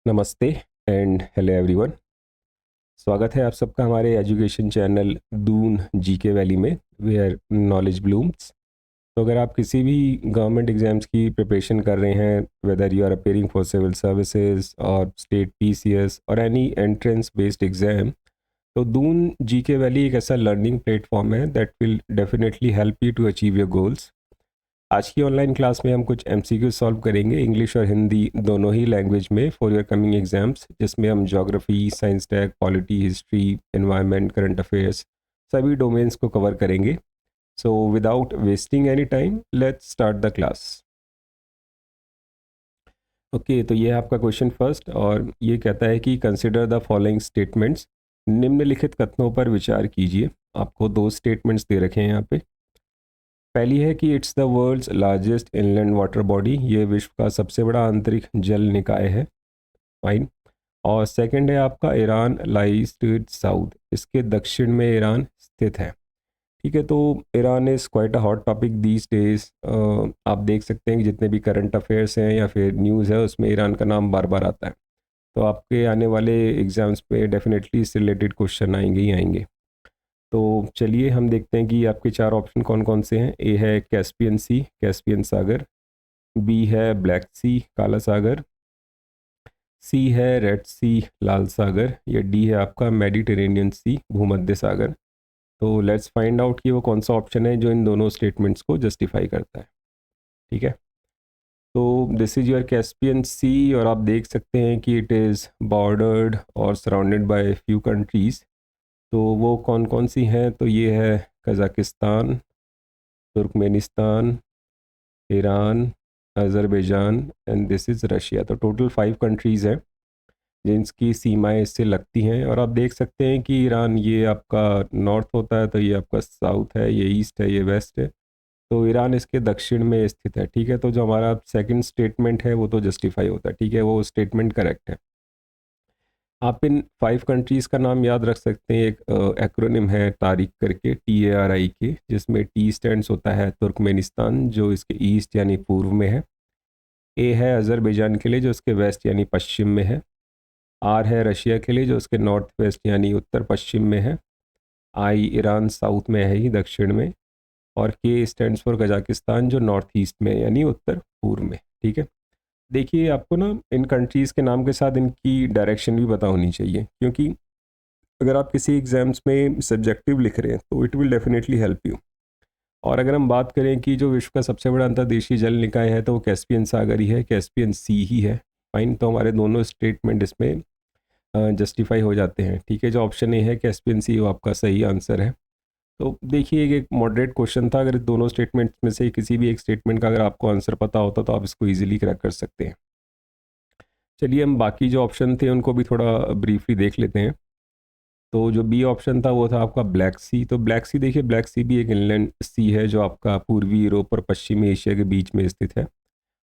नमस्ते and hello everyone. स्वागत है आप सबका हमारे education channel Doon GK valley में, वेयर नॉलेज ब्लूम्स। तो अगर आप किसी भी गवर्नमेंट एग्जाम्स की प्रिपरेशन कर रहे हैं, whether you are appearing for civil services और स्टेट पीसीएस और एनी एंट्रेंस बेस्ड एग्जाम, तो दून जीके वैली एक ऐसा लर्निंग प्लेटफॉर्म है that will definitely help you to achieve your goals. आज की ऑनलाइन क्लास में हम कुछ एमसीक्यू सॉल्व करेंगे इंग्लिश और हिंदी दोनों ही लैंग्वेज में फॉर योर कमिंग एग्जाम्स, जिसमें हम geography, science tech, polity, history, environment, current affairs सभी डोमेन्स को कवर करेंगे। So without wasting any time let's start the class. Okay, तो ये है आपका क्वेश्चन फर्स्ट और ये कहता है कि कंसिडर द फॉलोइंग स्टेटमेंट्स। निम्नलिखित कथनों पर विचार कीजिए। आपको दो स्टेटमेंट्स दे रखे हैं यहाँ पे। पहली है कि it's the world's largest inland water body, ये विश्व का सबसे बड़ा आंतरिक जल निकाय है। फाइन। और सेकंड है आपका Iran lies to its south, इसके दक्षिण में ईरान स्थित है। ठीक है, तो Iran is quite a hot topic these days. आप देख सकते हैं कि जितने भी करंट अफेयर्स हैं या फिर न्यूज़ है उसमें ईरान का नाम बार बार आता है। तो आपके आने वाले एग्जाम्स पे डेफिनेटली इससे रिलेटेड क्वेश्चन आएंगे ही आएंगे। तो चलिए हम देखते हैं कि आपके चार ऑप्शन कौन कौन से हैं। ए है कैस्पियन सी, कैस्पियन सागर। बी है ब्लैक सी, काला सागर। सी है रेड सी, लाल सागर। या डी है आपका मेडिटेरेनियन सी, भूमध्य सागर। तो लेट्स फाइंड आउट कि वो कौन सा ऑप्शन है जो इन दोनों स्टेटमेंट्स को जस्टिफाई करता है। ठीक है, तो दिस इज योर कैस्पियन सी और आप देख सकते हैं कि इट इज़ बॉर्डर्ड और सराउंडेड बाय फ्यू कंट्रीज़। तो वो कौन कौन सी हैं, तो ये है Kazakhstan, Turkmenistan, Iran, Azerbaijan and this is Russia. तो टोटल 5 कंट्रीज़ हैं जिनकी सीमाएं इससे लगती हैं। और आप देख सकते हैं कि ईरान ये आपका नॉर्थ होता है, तो ये आपका साउथ है, ये ईस्ट है, ये वेस्ट है। तो ईरान इसके दक्षिण में स्थित है। ठीक है, तो जो हमारा सेकंड स्टेटमेंट है वो तो जस्टिफाई होता है। ठीक है, वो स्टेटमेंट करेक्ट है। आप इन 5 कंट्रीज़ का नाम याद रख सकते हैं। एक एक्रोनिम है तारिक करके, TARIK, जिसमें टी स्टैंड्स होता है तुर्कमेनिस्तान जो इसके ईस्ट यानी पूर्व में है। ए है अज़रबैजान के लिए जो इसके वेस्ट यानी पश्चिम में है। आर है रशिया के लिए जो इसके नॉर्थ वेस्ट यानी उत्तर पश्चिम में है। आई ईरान साउथ में है ही दक्षिण में। और के स्टैंड्स फॉर कजाकिस्तान जो नॉर्थ ईस्ट में यानी उत्तर पूर्व में। ठीक है, देखिए आपको ना इन कंट्रीज़ के नाम के साथ इनकी डायरेक्शन भी पता होनी चाहिए, क्योंकि अगर आप किसी एग्जाम्स में सब्जेक्टिव लिख रहे हैं तो it will definitely help you. और अगर हम बात करें कि जो विश्व का सबसे बड़ा अंतर्देशीय जल निकाय है तो वो कैस्पियन सागर ही है, कैस्पियन सी ही है। फाइन, तो हमारे दोनों स्टेटमेंट इसमें जस्टिफाई हो जाते हैं। ठीक है, जो ऑप्शन ए है कैस्पियन सी वो आपका सही आंसर है। तो देखिए एक मॉडरेट क्वेश्चन था। अगर दोनों स्टेटमेंट्स में से किसी भी एक स्टेटमेंट का अगर आपको आंसर पता होता तो आप इसको इजीली क्रैक कर सकते हैं। चलिए हम बाकी जो ऑप्शन थे उनको भी थोड़ा ब्रीफली देख लेते हैं। तो जो बी ऑप्शन था वो था आपका ब्लैक सी। तो ब्लैक सी, देखिए ब्लैक सी भी एक इनलैंड सी है जो आपका पूर्वी यूरोप और पश्चिमी एशिया के बीच में स्थित है।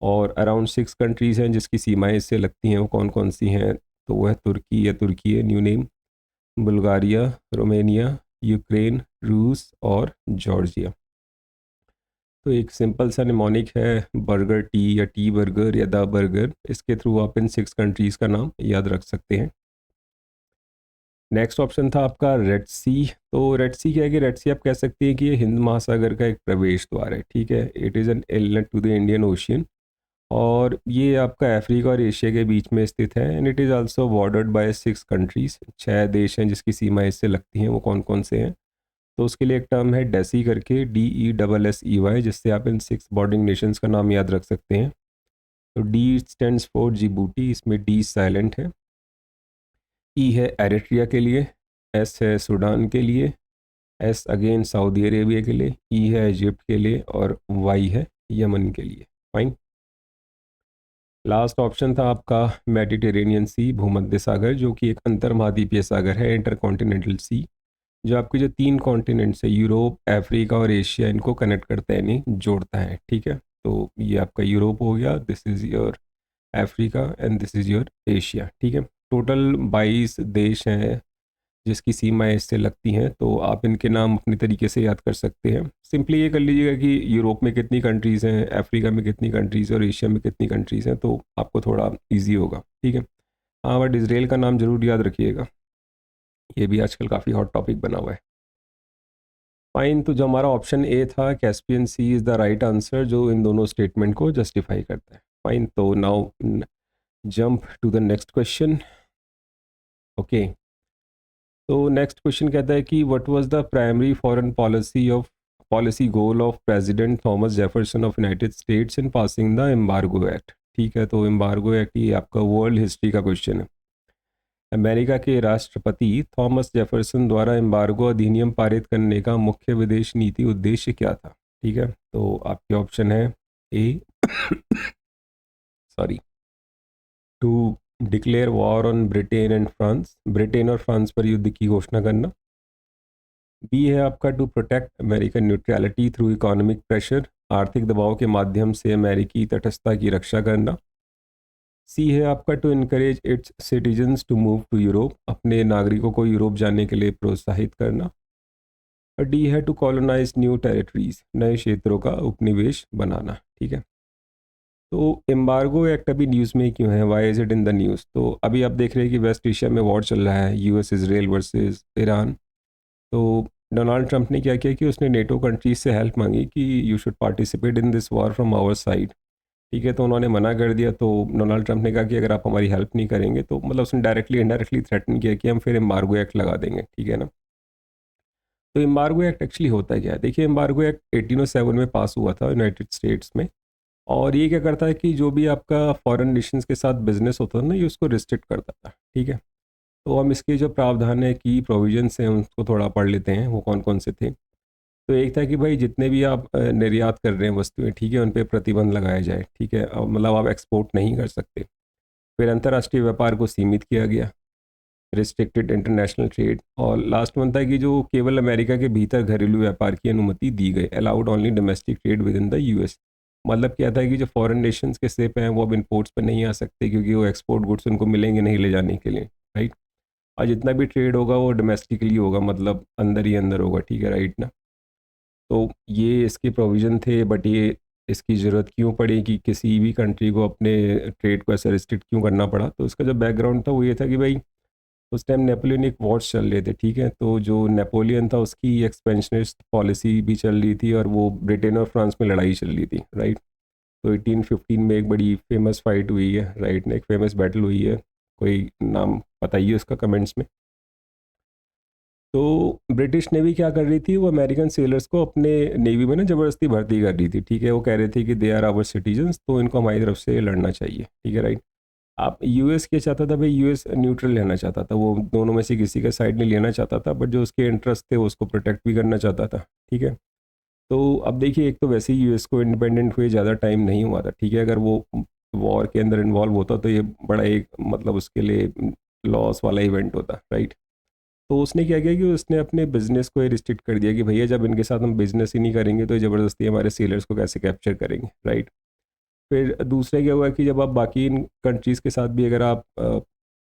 और अराउंड 6 कंट्रीज़ हैं जिसकी सीमाएं इससे लगती हैं। वो कौन कौन सी हैं, तो वो है तुर्की या तुर्की है new name, Bulgaria, Romania, Ukraine, रूस और जॉर्जिया। तो एक सिंपल सा निमोनिक है बर्गर टी या टी बर्गर या द बर्गर, इसके थ्रू आप इन 6 कंट्रीज़ का नाम याद रख सकते हैं। नेक्स्ट ऑप्शन था आपका रेड सी। तो रेड सी क्या है कि रेड सी आप कह सकते हैं कि ये हिंद महासागर का एक प्रवेश द्वार है। ठीक है, it is an inlet to the Indian Ocean. और ये आपका अफ्रीका और एशिया के बीच में स्थित है। And it is also bordered by 6 countries, 6 देश हैं जिसकी सीमाएं इससे लगती हैं। वो कौन कौन से हैं, तो उसके लिए एक टर्म है डेसी करके, DESSEY, जिससे आप इन 6 बॉर्डिंग नेशंस का नाम याद रख सकते हैं। तो डी स्टैंड्स फॉर जिबूटी, इसमें डी साइलेंट है। ई है एरिट्रिया के लिए, एस है सूडान के लिए, एस अगेन सऊदी अरेबिया के लिए, ई है इजिप्ट के लिए और वाई है यमन के लिए। फाइन। लास्ट ऑप्शन था आपका मेडिटेरेनियन सी, भूमध्य सागर, जो कि एक अंतर महाद्वीपीय सागर है, इंटरकॉन्टिनेंटल सी, जो आपके जो 3 कॉन्टिनेंट्स है यूरोप, अफ्रीका और एशिया, इनको कनेक्ट करता है यानी जोड़ता है। ठीक है, तो ये आपका यूरोप हो गया, this is your Africa and this is your Asia. ठीक है, टोटल 22 देश हैं जिसकी सीमाएं इससे लगती हैं। तो आप इनके नाम अपने तरीके से याद कर सकते हैं। सिंपली ये कर लीजिएगा कि यूरोप में कितनी कंट्रीज़ हैं, अफ्रीका में कितनी कंट्रीज़ और एशिया में कितनी कंट्रीज़ हैं, तो आपको थोड़ा इजी होगा। ठीक है, हाँ बट इसराइल का नाम जरूर याद रखिएगा, ये भी आजकल काफ़ी हॉट टॉपिक बना हुआ है। फाइन, तो जो हमारा ऑप्शन ए था Caspian Sea is the right answer, जो इन दोनों स्टेटमेंट को जस्टिफाई करता है। फाइन, तो now jump to the next question. Okay, तो नेक्स्ट क्वेश्चन कहता है कि what was the primary foreign policy goal of president Thomas Jefferson of United States in passing the Embargo Act. ठीक है, तो एम्बार्गो एक्ट ये आपका वर्ल्ड हिस्ट्री का क्वेश्चन है। अमेरिका के राष्ट्रपति थॉमस जेफरसन द्वारा एम्बार्गो अधिनियम पारित करने का मुख्य विदेश नीति उद्देश्य क्या था। ठीक है, तो आपके ऑप्शन है A sorry, to declare war on Britain and France, Britain और फ्रांस पर युद्ध की घोषणा करना। बी है आपका to protect American neutrality through economic pressure, आर्थिक दबाव के माध्यम से अमेरिकी तटस्थता की रक्षा करना। सी है आपका to encourage its citizens to move to Europe, अपने नागरिकों को यूरोप जाने के लिए प्रोत्साहित करना। और डी है टू कॉलोनाइज न्यू टेरिटरीज, नए क्षेत्रों का उपनिवेश बनाना। ठीक है, तो एम्बार्गो एक्ट अभी न्यूज़ में क्यों है, why is it in the news? तो अभी आप देख रहे हैं कि वेस्ट एशिया में वॉर चल रहा है, यूएस इसराइल वर्सेस ईरान। तो डोनाल्ड ट्रंप ने क्या किया कि उसने नेटो कंट्रीज से हेल्प मांगी कि you should participate in this war from our side. ठीक है, तो उन्होंने मना कर दिया। तो डोनाल्ड ट्रंप ने कहा कि अगर आप हमारी हेल्प नहीं करेंगे, तो मतलब उसने डायरेक्टली इनडायरेक्टली थ्रेटन किया कि हम फिर एम्बार्गो एक्ट लगा देंगे। ठीक है ना, तो एम्बार्गो एक्ट एक्चुअली होता क्या है? देखिए, एम्बार्गो एक्ट 1807 में पास हुआ था यूनाइटेड स्टेट्स में, और ये क्या करता है कि जो भी आपका फॉरेन नेशंस के साथ बिजनेस होता था ना, ये उसको रिस्ट्रिक्ट करता था। ठीक है, तो हम इसके जो प्रावधान है की प्रोविजंस हैं उसको थोड़ा पढ़ लेते हैं, वो कौन कौन से थे। तो एक था कि भाई जितने भी आप निर्यात कर रहे हैं वस्तुएं, ठीक है, उन पे प्रतिबंध लगाया जाए। ठीक है, मतलब आप एक्सपोर्ट नहीं कर सकते। फिर अंतर्राष्ट्रीय व्यापार को सीमित किया गया, रिस्ट्रिक्टेड इंटरनेशनल ट्रेड। और लास्ट में था कि जो केवल अमेरिका के भीतर घरेलू व्यापार की अनुमति दी गई, allowed only domestic trade with in the US. मतलब क्या था कि जो फॉरेन नेशंस के शिप हैं वो अब इम्पोर्ट्स पे नहीं आ सकते, क्योंकि वो एक्सपोर्ट गुड्स उनको मिलेंगे नहीं ले जाने के लिए, राइट। और जितना भी ट्रेड होगा वो डोमेस्टिकली होगा, मतलब अंदर ही अंदर होगा। ठीक है, राइट ना। तो ये इसके प्रोविज़न थे, बट ये इसकी ज़रूरत क्यों पड़ी कि किसी भी कंट्री को अपने ट्रेड को ऐसे रिस्ट्रिक्ट क्यों करना पड़ा? तो इसका जो बैकग्राउंड था वो ये था कि भाई उस टाइम नेपोलियनिक वॉर्स चल रहे थे। ठीक है, तो जो नेपोलियन था उसकी एक्सपेंशनिस्ट पॉलिसी भी चल रही थी, और वो ब्रिटेन और फ्रांस में लड़ाई चल रही थी, राइट। तो 1815 में एक बड़ी फेमस फाइट हुई है, राइट ना, एक फेमस बैटल हुई है। कोई नाम बताइए उसका कमेंट्स में। तो ब्रिटिश नेवी क्या कर रही थी, वो अमेरिकन सेलर्स को अपने नेवी में ना ज़बरदस्ती भर्ती कर रही थी। ठीक है, वो कह रहे थे कि दे आर आवर सिटीजन्स, तो इनको हमारी तरफ से लड़ना चाहिए। ठीक है, राइट। आप यूएस क्या चाहता था भाई, यूएस न्यूट्रल लेना चाहता था, वो दोनों में से किसी का साइड नहीं लेना चाहता था, बट जो उसके इंटरेस्ट थे वो उसको प्रोटेक्ट भी करना चाहता था। ठीक है, तो अब देखिए, एक तो वैसे ही यूएस को इंडिपेंडेंट हुए ज़्यादा टाइम नहीं हुआ था। ठीक है, अगर वो वॉर के अंदर इन्वॉल्व होता तो ये बड़ा एक मतलब उसके लिए लॉस वाला इवेंट होता, राइट। तो उसने क्या किया कि उसने अपने बिजनेस को ये रिस्ट्रिक्ट कर दिया कि भैया जब इनके साथ हम बिजनेस ही नहीं करेंगे तो ये ज़बरदस्ती हमारे सेलर्स को कैसे कैप्चर करेंगे, राइट। फिर दूसरा क्या हुआ कि जब आप बाकी इन कंट्रीज़ के साथ भी अगर आप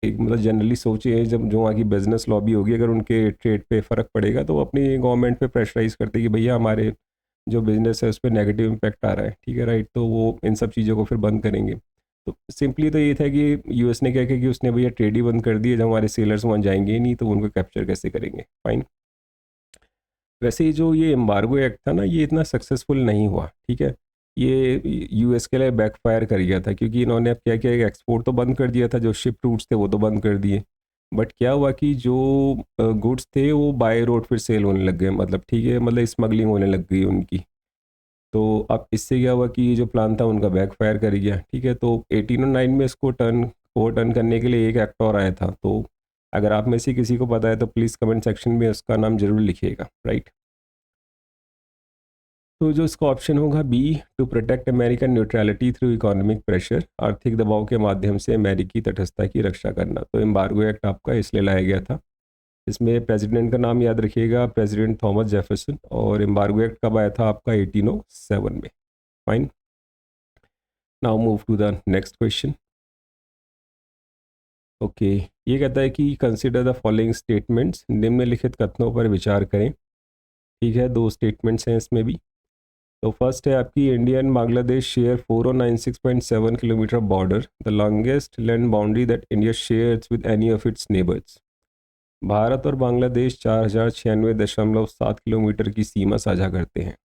एक मतलब जनरली सोचिए, जब जो वहाँ की बिजनेस लॉबी होगी, अगर उनके ट्रेड पे फ़र्क पड़ेगा तो वो अपनी गवर्नमेंट पे प्रेशराइज करते कि भैया हमारे जो बिजनेस है उस पर नेगेटिव इम्पैक्ट आ रहा है। ठीक है, राइट, तो वो इन सब चीज़ों को फिर बंद करेंगे। तो सिंपली तो ये था कि यूएस ने क्या किया कि उसने भैया ट्रेड ही बंद कर दिया, जब हमारे सेलर्स वहाँ जाएंगे ही नहीं तो उनको कैप्चर कैसे करेंगे। फाइन, वैसे ही जो ये एम्बार्गो एक्ट था ना, ये इतना सक्सेसफुल नहीं हुआ। ठीक है, ये यूएस के लिए बैकफायर कर गया था, क्योंकि इन्होंने अब क्या किया, एक्सपोर्ट तो बंद कर दिया था, जो शिप रूट्स थे वो तो बंद कर दिए, बट क्या हुआ कि जो गुड्स थे वो बाय रोड फिर सेल होने लग गए, मतलब ठीक है, मतलब स्मगलिंग होने लग गई उनकी। तो अब इससे क्या हुआ कि ये जो प्लान था उनका बैकफायर कर गया। ठीक है, तो 1809 में इसको टर्न करने के लिए एक एक्ट और आया था। तो अगर आप में से किसी को पता है तो प्लीज़ कमेंट सेक्शन में उसका नाम जरूर लिखिएगा, राइट। तो जो इसका ऑप्शन होगा B, to protect American neutrality through economic pressure, आर्थिक दबाव के माध्यम से अमेरिकी तटस्थता की रक्षा करना। तो एम्बार्गो एक्ट आपका इसलिए लाया गया था। इसमें प्रेसिडेंट का नाम याद रखिएगा, प्रेसिडेंट थॉमस जेफरसन। और एम्बार्गो एक्ट कब आया था आपका, 1807 में। Fine, now move to the next question. Okay, ये कहता है कि कंसिडर द फॉलोइंग स्टेटमेंट्स, निम्नलिखित कथनों पर विचार करें। ठीक है, दो स्टेटमेंट्स हैं इसमें भी। तो फर्स्ट है आपकी Indian Bangladesh share 4096.7 kilometre border, the longest land boundary that India shares with any of its neighbours. Bharat और बांग्लादेश 4096.7 किलोमीटर की सीमा साझा करते हैं।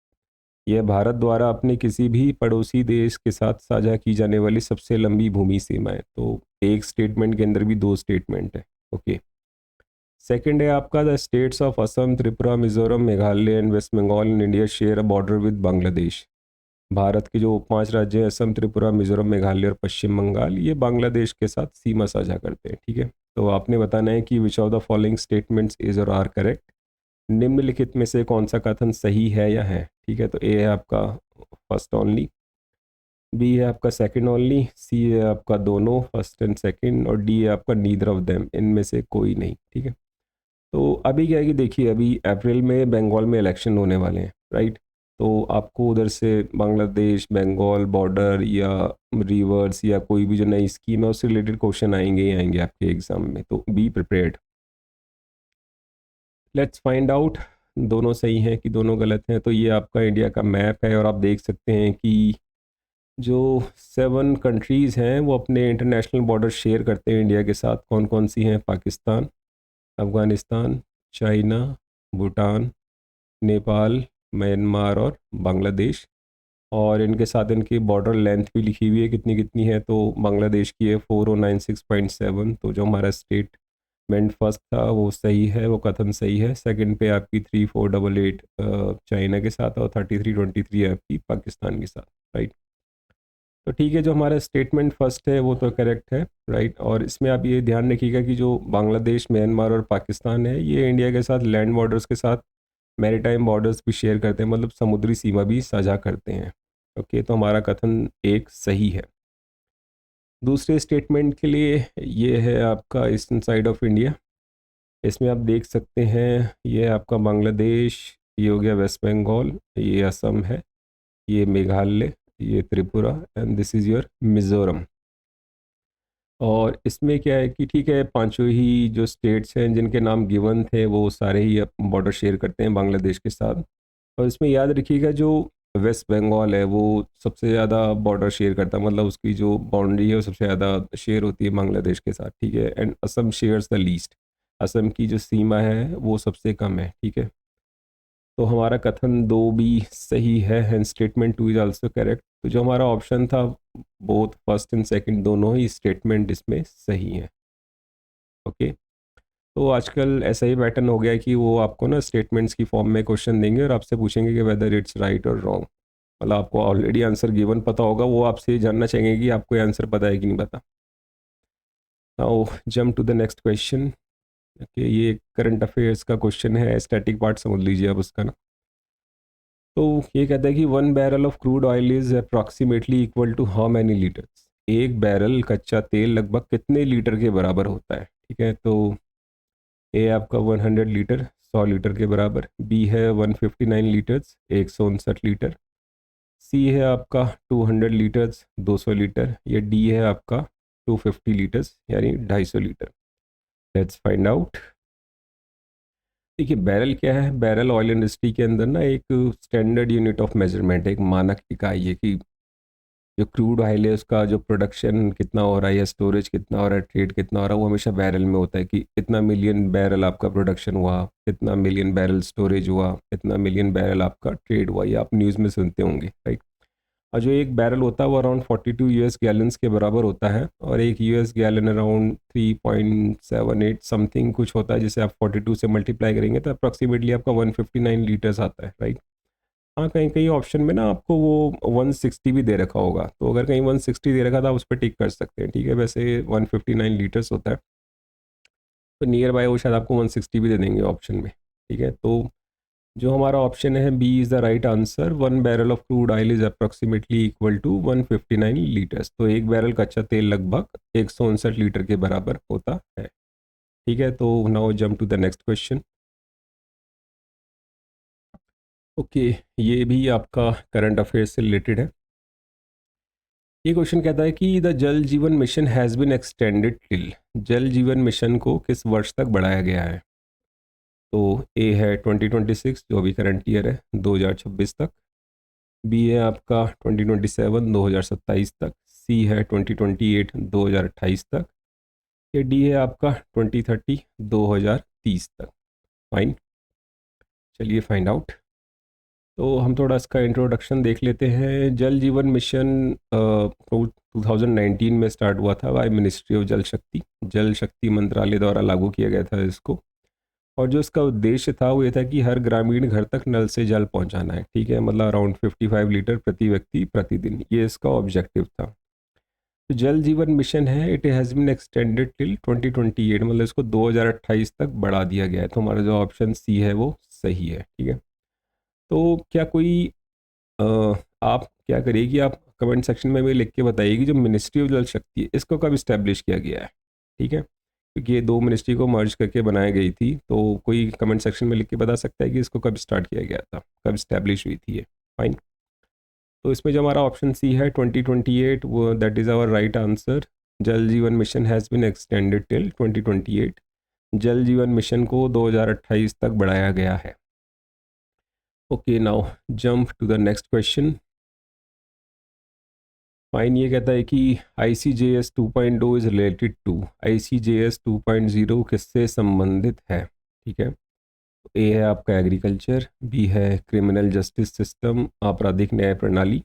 यह भारत द्वारा अपने किसी भी पड़ोसी देश के साथ साझा की जाने वाली सबसे लंबी भूमि सीमा है। तो एक स्टेटमेंट के अंदर भी दो स्टेटमेंट है। ओके। सेकंड है आपका the states of Assam, Tripura, Mizoram, Meghalaya and West Bengal in India share a border with Bangladesh. Bharat के जो 5 राज्य हैं असम, त्रिपुरा, मिजोरम, मेघालय और पश्चिम बंगाल, ये बांग्लादेश के साथ सीमा साझा करते हैं। ठीक है, तो आपने बताना है कि which of the following statements is और आर करेक्ट। निम्नलिखित में से कौन सा कथन सही है या है। ठीक है, तो ए है आपका फर्स्ट ओनली, बी है आपका सेकंड ओनली, सी है आपका दोनों फर्स्ट एंड सेकंड, और डी है आपका नीदर ऑफ देम, इनमें से कोई नहीं। ठीक है, तो अभी क्या है कि देखिए अभी अप्रैल में बंगाल में इलेक्शन होने वाले हैं, राइट। तो आपको उधर से बांग्लादेश बंगाल बॉर्डर या रिवर्स या कोई भी जो नई स्कीम है उससे रिलेटेड क्वेश्चन आएंगे ही आएंगे आपके एग्जाम में, तो be prepared. Let's find out दोनों सही हैं कि दोनों गलत हैं। तो ये आपका इंडिया का मैप है और आप देख सकते हैं कि जो 7 कंट्रीज़ हैं वो अपने इंटरनेशनल बॉर्डर शेयर करते हैं इंडिया के साथ। कौन कौन सी हैं? पाकिस्तान, अफ़गानिस्तान, चाइना, भूटान, नेपाल, म्यांमार और बांग्लादेश। और इनके साथ इनकी बॉर्डर लेंथ भी लिखी हुई है कितनी कितनी है। तो बांग्लादेश की है 4096.7। तो जो हमारा स्टेटमेंट फर्स्ट था वो सही है, वो कथन सही है। सेकंड पे आपकी 3488 चाइना के साथ और 3323 है आपकी पाकिस्तान के साथ, राइट। तो ठीक है, जो हमारा स्टेटमेंट फर्स्ट है वो तो करेक्ट है, राइट। और इसमें आप ये ध्यान रखिएगा कि जो बांग्लादेश, म्यांमार और पाकिस्तान है ये इंडिया के साथ लैंड बॉर्डर्स के साथ मैरीटाइम बॉर्डर्स भी शेयर करते हैं, मतलब समुद्री सीमा भी साझा करते हैं। ओके, तो हमारा कथन एक सही है। दूसरे स्टेटमेंट के लिए ये है आपका ईस्टर्न साइड ऑफ इंडिया। इसमें आप देख सकते हैं ये है आपका बांग्लादेश, ये हो गया वेस्ट बंगाल, ये असम है, ये मेघालय, ये Tripura and this is your Mizoram. और इसमें क्या है कि ठीक है पांचों ही जो स्टेट्स हैं जिनके नाम गिवन थे वो सारे ही बॉर्डर शेयर करते हैं बांग्लादेश के साथ। और इसमें याद रखिएगा जो वेस्ट बंगाल है वो सबसे ज़्यादा बॉर्डर शेयर करता है, मतलब उसकी जो बाउंड्री है वो सबसे ज़्यादा शेयर होती है बांग्लादेश के साथ। ठीक है, and Assam shares the least, Assam की जो सीमा है वो सबसे कम है। ठीक है, तो हमारा कथन दो भी सही है and statement two is also correct. तो जो हमारा ऑप्शन था बोथ फर्स्ट एंड सेकंड दोनों ही स्टेटमेंट इसमें सही है। ओके, तो आजकल ऐसा ही पैटर्न हो गया है कि वो आपको ना स्टेटमेंट्स की फॉर्म में क्वेश्चन देंगे और आपसे पूछेंगे कि वेदर इट्स राइट और रॉन्ग। मतलब आपको ऑलरेडी आंसर गिवन पता होगा, वो आपसे ये जानना चाहेंगे कि आपको ये आंसर पता है कि नहीं पता। Now jump to the next question. Okay, ये करंट अफेयर्स का क्वेश्चन है, स्टैटिक पार्ट समझ लीजिए आप उसका ना। तो ये कहता है कि 1 barrel of crude oil is approximately equal to how many litres. एक बैरल कच्चा तेल लगभग कितने लीटर के बराबर होता है। ठीक है, तो ए आपका 100 लीटर, 100 लीटर के बराबर। बी है 159 लीटर्स, 159 लीटर। सी है आपका 200 लीटर्स, 200 लीटर। या डी है आपका 250 लीटर्स यानी 250 लीटर। Let's find out. देखिए बैरल क्या है, बैरल ऑयल इंडस्ट्री के अंदर ना एक स्टैंडर्ड यूनिट ऑफ मेजरमेंट है, एक मानक इकाई है कि जो क्रूड ऑयल है उसका जो प्रोडक्शन कितना हो रहा है या स्टोरेज कितना हो रहा है, ट्रेड कितना हो रहा है, वो हमेशा बैरल में होता है कि इतना मिलियन बैरल आपका प्रोडक्शन हुआ, इतना मिलियन बैरल स्टोरेज हुआ, इतना मिलियन बैरल आपका ट्रेड हुआ। ये आप न्यूज़ में सुनते होंगे, राइट। और जो एक बैरल होता है वो अराउंड 42 यूएस गैलन्स के बराबर होता है, और एक यूएस गैलन अराउंड 3.78 समथिंग कुछ होता है, जिसे आप 42 से मल्टीप्लाई करेंगे तो अप्रॉक्सीमेटली आपका 159 लीटर्स आता है, राइट। हाँ, कहीं कहीं ऑप्शन में ना आपको वो 160 भी दे रखा होगा, तो अगर कहीं 160 दे रखा था आप उस पर टिक कर सकते हैं। ठीक है, वैसे 159 लीटर्स होता है, तो नियर बाय वो शायद आपको 160 भी दे देंगे ऑप्शन में। ठीक है, तो जो हमारा ऑप्शन है B is the right answer. 1 barrel of crude oil is approximately equal to 159 litres. तो एक बैरल कच्चा तेल लगभग 159 लीटर के बराबर होता है। ठीक है, तो now jump to the next question. Okay, ये भी आपका करंट अफेयर्स से रिलेटेड है। ये क्वेश्चन कहता है कि द जल Jeevan Mission has been extended till. जल जीवन मिशन को किस वर्ष तक बढ़ाया गया है। तो ए है 2026 जो अभी करंट ईयर है 2026 तक। बी है आपका 2027 2027 तक, सी है 2028 2028 तक, या डी है आपका 2030 2030 तक। फाइन, चलिए फाइंड आउट। तो हम थोड़ा इसका इंट्रोडक्शन देख लेते हैं। जल जीवन मिशन 2019 में स्टार्ट हुआ था बाय मिनिस्ट्री ऑफ जल शक्ति, जल शक्ति मंत्रालय द्वारा लागू किया गया था इसको। और जो इसका उद्देश्य था वो ये था कि हर ग्रामीण घर तक नल से जल पहुंचाना है, ठीक है, मतलब अराउंड 55 लीटर प्रति व्यक्ति प्रतिदिन, ये इसका ऑब्जेक्टिव था। तो जल जीवन मिशन है, it has been extended till 2028, मतलब इसको 2028 तक बढ़ा दिया गया है। तो हमारा जो ऑप्शन सी है वो सही है, ठीक है। तो क्या कोई अ, आप क्या करिए कि आप कमेंट सेक्शन में भी लिख के बताइए कि जो मिनिस्ट्री ऑफ जल शक्ति है इसको कब इस्टेब्लिश किया गया है, ठीक है, क्योंकि ये दो मिनिस्ट्री को मर्ज करके बनाई गई थी। तो कोई कमेंट सेक्शन में लिख के बता सकता है कि इसको कब स्टार्ट किया गया था, कब इस्टेब्लिश हुई थी ये। फाइन, तो इसमें जो हमारा ऑप्शन सी है 2028, वो that is our right answer. Jal Jeevan Mission has been extended till 2028, Jal Jeevan mission को 2028 तक बढ़ाया गया है। Okay, now jump to the next question. Fine, ये कहता है कि ICJS 2.0 is related to, ICJS 2.0 किससे संबंधित है, ठीक है। ए है आपका एग्रीकल्चर, बी है क्रिमिनल जस्टिस सिस्टम आपराधिक न्याय प्रणाली,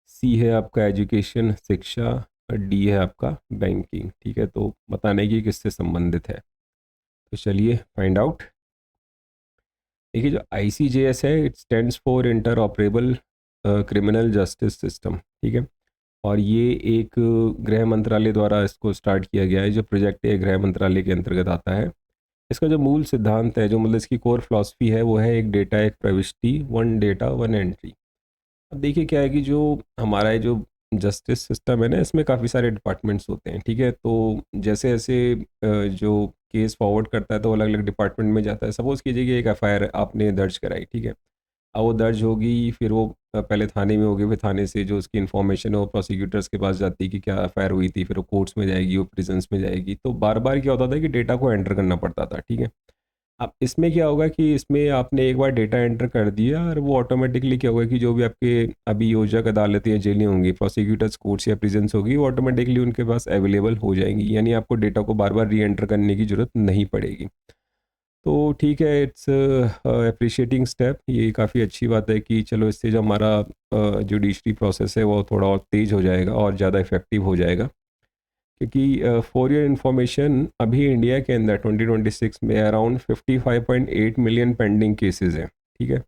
सी है आपका एजुकेशन शिक्षा, और डी है आपका बैंकिंग, ठीक है। तो बताने की किससे संबंधित है, तो चलिए फाइंड आउट। देखिए जो ICJS है it stands for inter operable criminal justice system, ठीक है। और ये एक गृह मंत्रालय द्वारा इसको स्टार्ट किया गया है, जो प्रोजेक्ट है गृह मंत्रालय के अंतर्गत आता है। इसका जो मूल सिद्धांत है, जो मतलब इसकी कोर फिलॉसफी है, वो है एक डेटा एक प्रविष्टि, वन डेटा वन एंट्री। अब देखिए क्या है कि जो हमारा ये जो जस्टिस सिस्टम है ना, इसमें काफ़ी सारे डिपार्टमेंट्स होते हैं, ठीक है। तो जैसे जैसे जो केस फॉरवर्ड करता है तो अलग अलग डिपार्टमेंट में जाता है। सपोज़ कीजिए कि एक FIR आपने दर्ज कराई, ठीक है। अब वो दर्ज होगी, फिर वो पहले थाने में होगी, फिर थाने से जो उसकी इन्फॉर्मेशन है वो प्रोसिक्यूटर्स के पास जाती है कि क्या FIR हुई थी, फिर वो कोर्ट्स में जाएगी, वो प्रिजन्स में जाएगी। तो बार बार क्या होता था कि डेटा को एंटर करना पड़ता था, ठीक है। अब इसमें क्या होगा कि इसमें आपने एक बार डेटा एंटर कर दिया और वो ऑटोमेटिकली क्या होगा कि जो भी आपके अभियोजक अदालतें या जेलें होंगी, प्रोसिक्यूटर्स कोर्ट्स या प्रिजन्स होगी, वो ऑटोमेटिकली उनके पास अवेलेबल हो जाएंगी, यानी आपको डेटा को बार बार री एंटर करने की ज़रूरत नहीं पड़ेगी। तो ठीक है, इट्स अप्रिशिएटिंग स्टेप, ये काफ़ी अच्छी बात है कि चलो इससे जो हमारा जुडिशरी प्रोसेस है वो थोड़ा और तेज़ हो जाएगा और ज़्यादा इफेक्टिव हो जाएगा। क्योंकि फॉर योर इन्फॉर्मेशन अभी इंडिया के अंदर 2026 में अराउंड 55.8 मिलियन पेंडिंग केसेस हैं, ठीक है।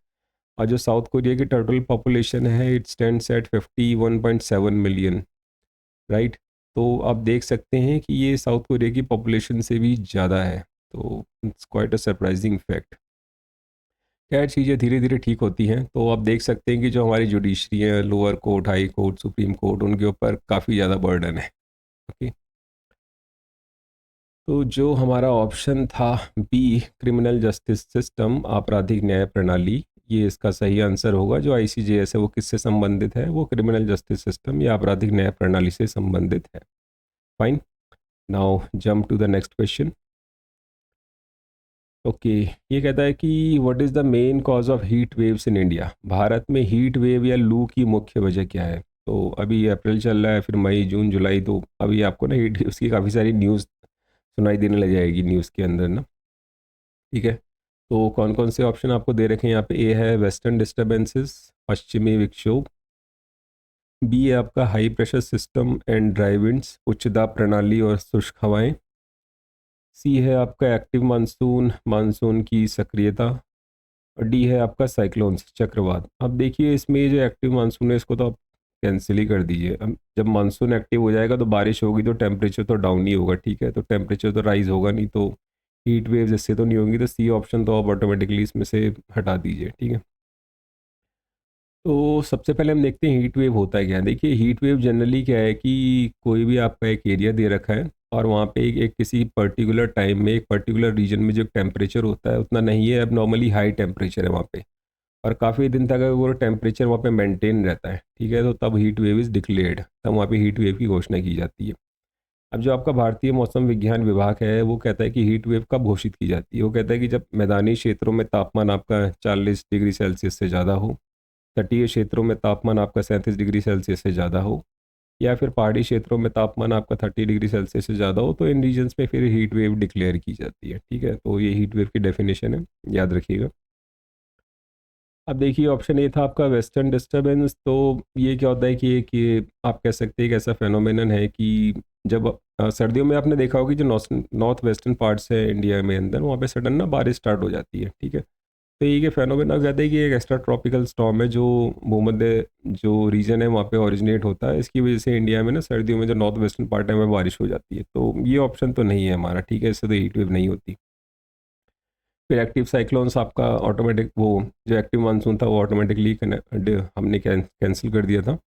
और जो साउथ कोरिया की टोटल पॉपुलेशन है it stands eight 51.7 million, right. तो आप देख सकते हैं कि ये साउथ कोरिया की पॉपुलेशन से भी ज़्यादा है। तो it's quite a surprising fact. खैर चीज़ें धीरे धीरे ठीक होती हैं। तो आप देख सकते हैं कि जो हमारी जुडिशरी है, lower court, high court, supreme court, उनके ऊपर काफ़ी ज़्यादा बर्डन है। ओके, तो जो हमारा ऑप्शन था बी, क्रिमिनल जस्टिस सिस्टम आपराधिक न्याय प्रणाली, ये इसका सही आंसर होगा। जो ICJS है वो किससे संबंधित है, वो क्रिमिनल जस्टिस सिस्टम या आपराधिक न्याय प्रणाली से संबंधित है। Fine, now jump to the next question. Okay, ये कहता है कि what is the main cause of heat waves in India, Bharat में हीट वेव या लू की मुख्य वजह क्या है। तो अभी अप्रैल चल रहा है, फिर मई जून जुलाई, तो अभी आपको ना हीट वेव्स की काफ़ी सारी न्यूज़ सुनाई देने लग जाएगी न्यूज़ के अंदर ना, ठीक है। तो कौन कौन से ऑप्शन आपको दे रखे हैं यहाँ पे। ए है वेस्टर्न डिस्टर्बेंसेस, पश्चिमी विक्षोभ, बी है आपका high pressure system and dry winds, उच्च दाब प्रणाली और शुष्क हवाएं, सी है आपका एक्टिव मानसून, मानसून की सक्रियता, और डी है आपका साइक्लोन्स चक्रवात। अब देखिए इसमें ये जो एक्टिव मानसून है इसको तो आप कैंसिल ही कर दीजिए। अब जब मानसून एक्टिव हो जाएगा तो बारिश होगी तो टेम्परेचर तो डाउन ही होगा, ठीक है। तो टेम्परेचर तो राइज होगा नहीं, तो हीट वेव्स इससे तो नहीं होंगी। तो सी ऑप्शन तो आप ऑटोमेटिकली इसमें से हटा दीजिए, ठीक है। तो सबसे पहले हम देखते हैं हीट वेव होता है क्या। देखिए हीट वेव जनरली क्या है कि कोई भी आपका एक एरिया दे रखा है और वहाँ पे एक किसी पर्टिकुलर टाइम में एक पर्टिकुलर रीजन में जो टेम्परेचर होता है उतना नहीं है, अब नॉर्मली हाई टेम्परेचर है वहाँ पे, और काफ़ी दिन तक अगर वो टेम्परेचर वहाँ पे मेंटेन रहता है, ठीक है, तो तब हीट वेव इज़ डिक्लेयर्ड, तब वहाँ पे हीट वेव की घोषणा की जाती है। अब जो आपका भारतीय मौसम विज्ञान विभाग है वो कहता है कि हीट वेव कब घोषित की जाती है। वो कहता है कि जब मैदानी क्षेत्रों में तापमान आपका 40 डिग्री सेल्सियस से ज़्यादा हो, तटीय क्षेत्रों में तापमान आपका 37 डिग्री सेल्सियस से ज़्यादा हो, या फिर पहाड़ी क्षेत्रों में तापमान आपका 30 डिग्री सेल्सियस से ज़्यादा हो, तो इन रीजन्स में फिर हीट वेव डिक्लेयर की जाती है। ठीक है, तो ये हीट वेव की डेफिनेशन है, याद रखिएगा। अब देखिए ऑप्शन ए था आपका वेस्टर्न डिस्टर्बेंस। तो ये क्या होता है कि एक ये आप कह सकते हैं एक ऐसा फेनोमेनन है कि जब सर्दियों में आपने देखा होगा कि जो नॉर्थ वेस्टर्न पार्ट्स है इंडिया में अंदर, वहाँ पे सडन ना बारिश स्टार्ट हो जाती है। ठीक है, तो ये फेनोमेना कहते हैं कि एक एक्स्ट्रा ट्रॉपिकल स्टॉर्म है जो भूमध्य जो रीजन है वहाँ पे ओरिजिनेट होता है। इसकी वजह से इंडिया में ना सर्दियों में जो नॉर्थ वेस्टर्न पार्ट है में बारिश हो जाती है। तो ये ऑप्शन तो नहीं है हमारा। ठीक है, इससे तो हीट वेव नहीं होती। फिर एक्टिव साइक्लोन्स आपका ऑटोमेटिक, वो जो एक्टिव मानसून था वो ऑटोमेटिकली हमने कैंसिल कर दिया था।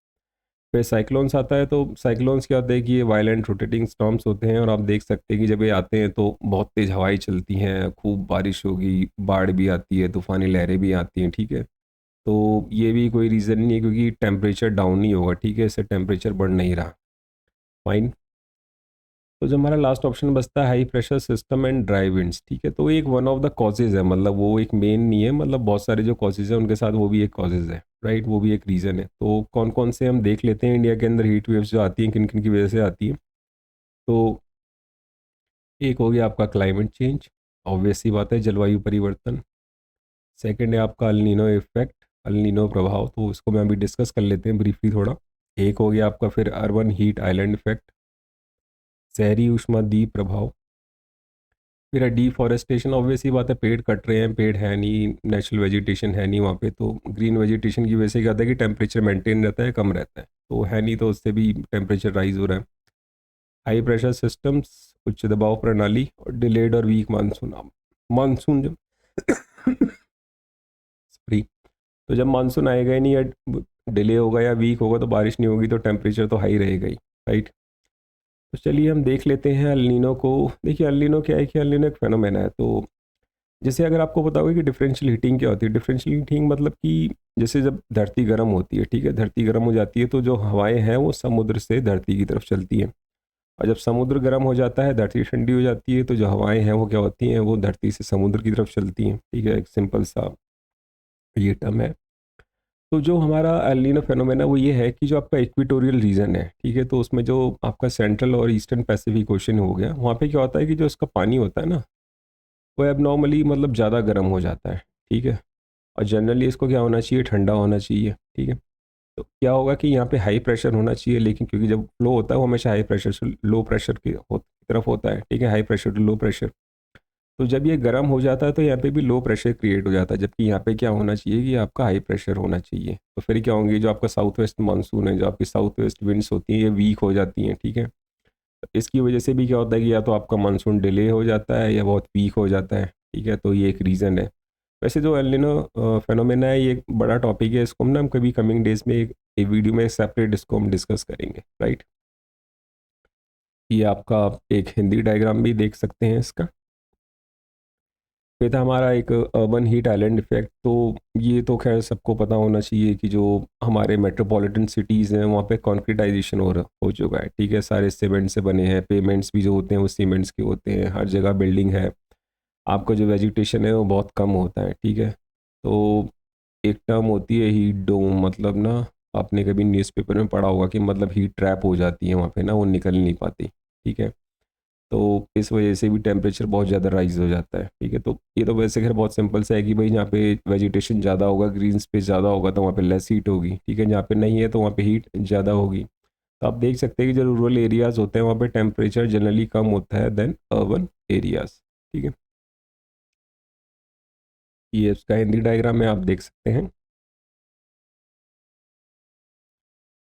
फिर साइक्लोन्स आता है, तो साइक्लोन्स क्या होता है कि ये वायलेंट रोटेटिंग स्टॉर्म्स होते हैं, और आप देख सकते हैं कि जब ये आते हैं तो बहुत तेज़ हवाएं चलती हैं, खूब बारिश होगी, बाढ़ भी आती है, तूफ़ानी लहरें भी आती हैं। ठीक है, तो ये भी कोई रीज़न नहीं है क्योंकि टेम्परेचर डाउन नहीं होगा। ठीक है, इससे टेम्परेचर बढ़ नहीं रहा। फाइन। तो जो हमारा लास्ट ऑप्शन बचता है high pressure system and dry winds. ठीक है, तो एक वन ऑफ द कॉजेज़ है, मतलब वो एक मेन नहीं है, मतलब बहुत सारे जो कॉजेज़ हैं उनके साथ वो भी एक कॉजेज़ है, राइट, वो भी एक रीज़न है। तो कौन कौन से हम देख लेते हैं इंडिया के अंदर हीट वेव्स जो आती हैं किन किन की वजह से आती हैं। तो एक हो गया आपका क्लाइमेट चेंज, ऑब्वियस सी बात है, जलवायु परिवर्तन। सेकंड है आपका El Nino effect, El Nino प्रभाव, तो इसको मैं अभी डिस्कस कर लेते हैं ब्रीफली थोड़ा। एक हो गया आपका फिर अर्बन हीट आइलैंड इफेक्ट, शहरी ऊष्माद्वीप प्रभाव। फिर डिफॉरेस्टेशन, ऑब्वियस ही बात है, पेड़ कट रहे हैं, पेड़ है नहीं, नेचुरल वेजिटेशन है नहीं वहाँ पे, तो ग्रीन वेजिटेशन की वजह से क्या होता है कि टेम्परेचर मेंटेन रहता है, कम रहता है, तो है नहीं, तो उससे भी टेम्परेचर राइज हो रहा है। हाई प्रेशर सिस्टम्स, उच्च दबाव प्रणाली, और डिलेड और वीक मानसून। मानसून जब सॉरी, तो जब मानसून आएगा ही नहीं या डिले होगा या वीक होगा तो बारिश नहीं होगी, तो टेम्परेचर तो हाई रहेगा ही, राइट। तो चलिए हम देख लेते हैं अल नीनो को। देखिए अल नीनो क्या है कि अल नीनो एक फेनोमेना है। तो जैसे अगर आपको पता होगा कि डिफरेंशियल हीटिंग क्या होती है, डिफरेंशियल हीटिंग मतलब कि जैसे जब धरती गर्म होती है, ठीक है, धरती गर्म हो जाती है तो जो हवाएं हैं वो समुद्र से धरती की तरफ चलती हैं, और जब समुद्र गर्म हो जाता है धरती ठंडी हो जाती है, तो जो हवाएं हैं वो क्या होती हैं, वो धरती से समुद्र की तरफ चलती हैं। ठीक है, एक सिंपल सा ये टर्म है। तो जो हमारा एल नीनो फेनोमेना वो ये है कि जो आपका इक्वेटोरियल रीजन है, ठीक है, तो उसमें जो आपका सेंट्रल और ईस्टर्न पैसिफिक ओशन हो गया, वहाँ पे क्या होता है कि जो इसका पानी होता है ना, वो एबनॉर्मली मतलब ज़्यादा गर्म हो जाता है। ठीक है, और जनरली इसको क्या होना चाहिए, ठंडा होना चाहिए। ठीक है, तो क्या होगा कि यहाँ पे हाई प्रेशर होना चाहिए, लेकिन क्योंकि जब फ्लो होता है वो हमेशा हाई प्रेशर से लो प्रेशर की तरफ होता है। ठीक है, high pressure to low pressure. तो जब ये गर्म हो जाता है तो यहाँ पे भी लो प्रेशर क्रिएट हो जाता है, जबकि यहाँ पे क्या होना चाहिए कि आपका हाई प्रेशर होना चाहिए। तो फिर क्या होंगे, जो आपका साउथ वेस्ट मानसून है, जो आपकी साउथ वेस्ट विंड्स होती हैं, ये वीक हो जाती हैं। ठीक है, तो इसकी वजह से भी क्या होता है कि या तो आपका मानसून डिले हो जाता है या बहुत वीक हो जाता है। ठीक है, तो ये एक रीज़न है। वैसे जो एल नीनो फेनोमेना है ये एक बड़ा टॉपिक है, इसको हम कभी कमिंग डेज में एक वीडियो में सेपरेट इसको हम डिस्कस करेंगे, राइट। ये आपका आप एक हिंदी डायग्राम भी देख सकते हैं इसका। फिर था हमारा एक अर्बन हीट आइलैंड इफेक्ट। तो ये तो खैर सबको पता होना चाहिए कि जो हमारे मेट्रोपॉलिटन सिटीज़ हैं वहाँ पे कॉन्क्रीटाइजेशन हो चुका है। ठीक है, सारे सीमेंट से बने हैं, पेमेंट्स भी जो होते हैं वो सीमेंट्स के होते हैं, हर जगह बिल्डिंग है, आपका जो वेजिटेशन है वो बहुत कम होता है। ठीक है, तो एक टर्म होती है हीट डोम, मतलब ना आपने कभी न्यूज़पेपर में पढ़ा होगा कि मतलब हीट ट्रैप हो जाती है वहाँ पे ना, वो निकल नहीं पाती। ठीक है, तो इस वजह से भी टेम्परेचर बहुत ज़्यादा राइज हो जाता है। ठीक है, तो ये तो वैसे खैर बहुत सिंपल सा है कि भाई जहाँ पे वेजिटेशन ज़्यादा होगा, ग्रीन स्पेस ज़्यादा होगा, तो वहाँ पे लेस हीट होगी। ठीक है, जहाँ पे नहीं है तो वहाँ पे हीट ज़्यादा होगी। तो आप देख सकते हैं कि जो रूरल एरियाज़ होते हैं वहाँ पे टेम्परेचर जनरली कम होता है देन अर्बन एरियाज़। ठीक है, ये इसका हिंदी डायग्राम में आप देख सकते हैं।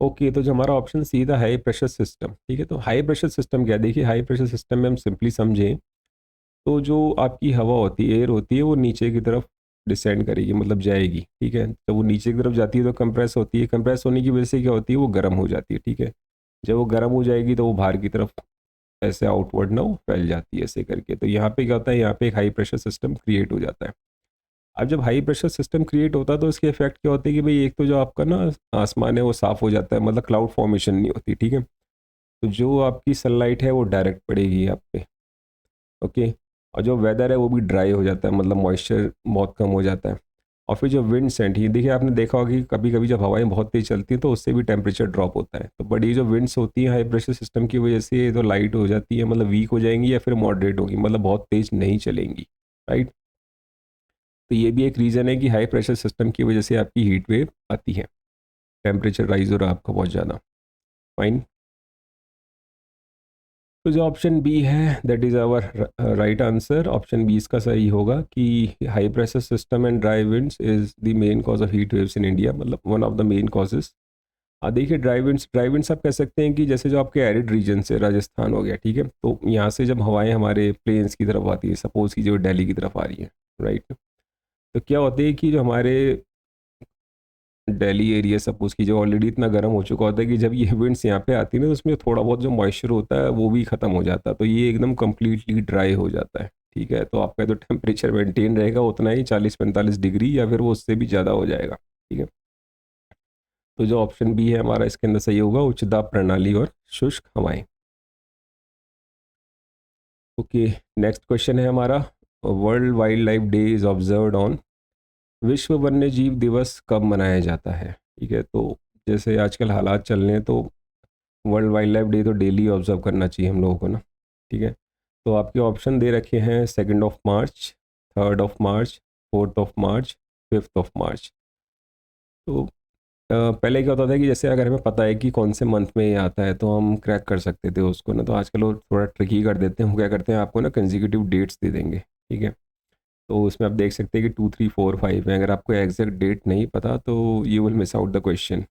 ओके, तो जो हमारा ऑप्शन सी था हाई प्रेशर सिस्टम। ठीक है, तो हाई प्रेशर सिस्टम क्या है, देखिए हाई प्रेशर सिस्टम में हम सिंपली समझें तो जो आपकी हवा होती है, एयर होती है, वो नीचे की तरफ डिसेंड करेगी, मतलब जाएगी। ठीक है, जब वो नीचे की तरफ जाती है तो कंप्रेस होती है, कंप्रेस होने की वजह से क्या होती है, वो गर्म हो जाती है। ठीक है, जब वो गर्म हो जाएगी तो वो बाहर की तरफ ऐसे आउटवर्ड ना वो फैल जाती है ऐसे करके। तो यहाँ पे क्या होता है, यहाँ पे एक हाई प्रेशर सिस्टम क्रिएट हो जाता है। अब जब हाई प्रेशर सिस्टम क्रिएट होता है तो इसके इफेक्ट क्या होते हैं कि भाई एक तो जो आपका ना आसमान है वो साफ़ हो जाता है, मतलब क्लाउड फॉर्मेशन नहीं होती। ठीक है, तो जो आपकी सनलाइट है वो डायरेक्ट पड़ेगी आप पे। ओके, और जो वेदर है वो भी ड्राई हो जाता है, मतलब मॉइस्चर बहुत कम हो जाता है। और फिर जो विंड्स हैं, ठीक है, देखिए आपने देखा होगा कि कभी कभी जब हवाएं बहुत तेज चलती हैं तो उससे भी टेम्परेचर ड्रॉप होता है। तो बड़ी जो विंड्स होती हैं हाई प्रेशर सिस्टम की वजह से तो लाइट हो जाती है, मतलब वीक हो जाएंगी या फिर मॉडरेट होगी, मतलब बहुत तेज नहीं चलेंगी, राइट। तो ये भी एक रीज़न है कि हाई प्रेशर सिस्टम की वजह से आपकी हीट वेव आती है, टेम्परेचर राइज हो रहा है आपका बहुत ज़्यादा। फाइन। तो जो ऑप्शन बी है that is our right answer. Option B इसका सही होगा कि high pressure system and dry winds is the main cause of heat waves in India, मतलब one of the main causes. देखिए ड्राई विंड्स आप कह सकते हैं कि जैसे जो आपके एरिड रीजन से राजस्थान हो गया, ठीक है, तो यहाँ से जब हवाएं हमारे प्लेन्स की तरफ आती है, सपोज की जो दिल्ली की तरफ आ रही है, राइट, तो क्या होता है कि जो हमारे दिल्ली एरिया सपोज की जो ऑलरेडी इतना गर्म हो चुका होता है कि जब ये विंड्स यहाँ पे आती है ना तो उसमें थोड़ा बहुत जो मॉइस्चर होता है वो भी ख़त्म हो जाता है, तो ये एकदम कम्प्लीटली ड्राई हो जाता है, ठीक है। तो आपका जो टेम्परेचर मेंटेन रहेगा उतना ही 40-45 डिग्री या फिर वो उससे भी ज़्यादा हो जाएगा, ठीक है। तो जो ऑप्शन बी है हमारा इसके अंदर सही होगा, उच्च दाब प्रणाली और शुष्क हवाएं। ओके, नेक्स्ट क्वेश्चन है हमारा, world wild life day is observed on, विश्व वन्य जीव दिवस कब मनाया जाता है, ठीक है। तो जैसे आजकल हालात चल रहे हैं तो वर्ल्ड वाइल्ड लाइफ डे तो डेली ऑब्जर्व करना चाहिए हम लोगों को ना, ठीक है। तो आपके ऑप्शन दे रखे हैं 2 मार्च, 3 मार्च, 4 मार्च, 5 मार्च। तो पहले क्या होता था कि जैसे अगर हमें पता है कि कौन से मंथ में ये आता है तो हम क्रैक कर सकते थे उसको ना, तो आजकल वो थोड़ा ट्रिकी कर देते हैं। वो क्या करते हैं, आपको ना कंसेक्यूटिव डेट्स दे देंगे, ठीक है। तो उसमें आप देख सकते हैं कि 2, 3, 4, 5 है, अगर आपको एग्जैक्ट डेट नहीं पता तो you will miss out the question.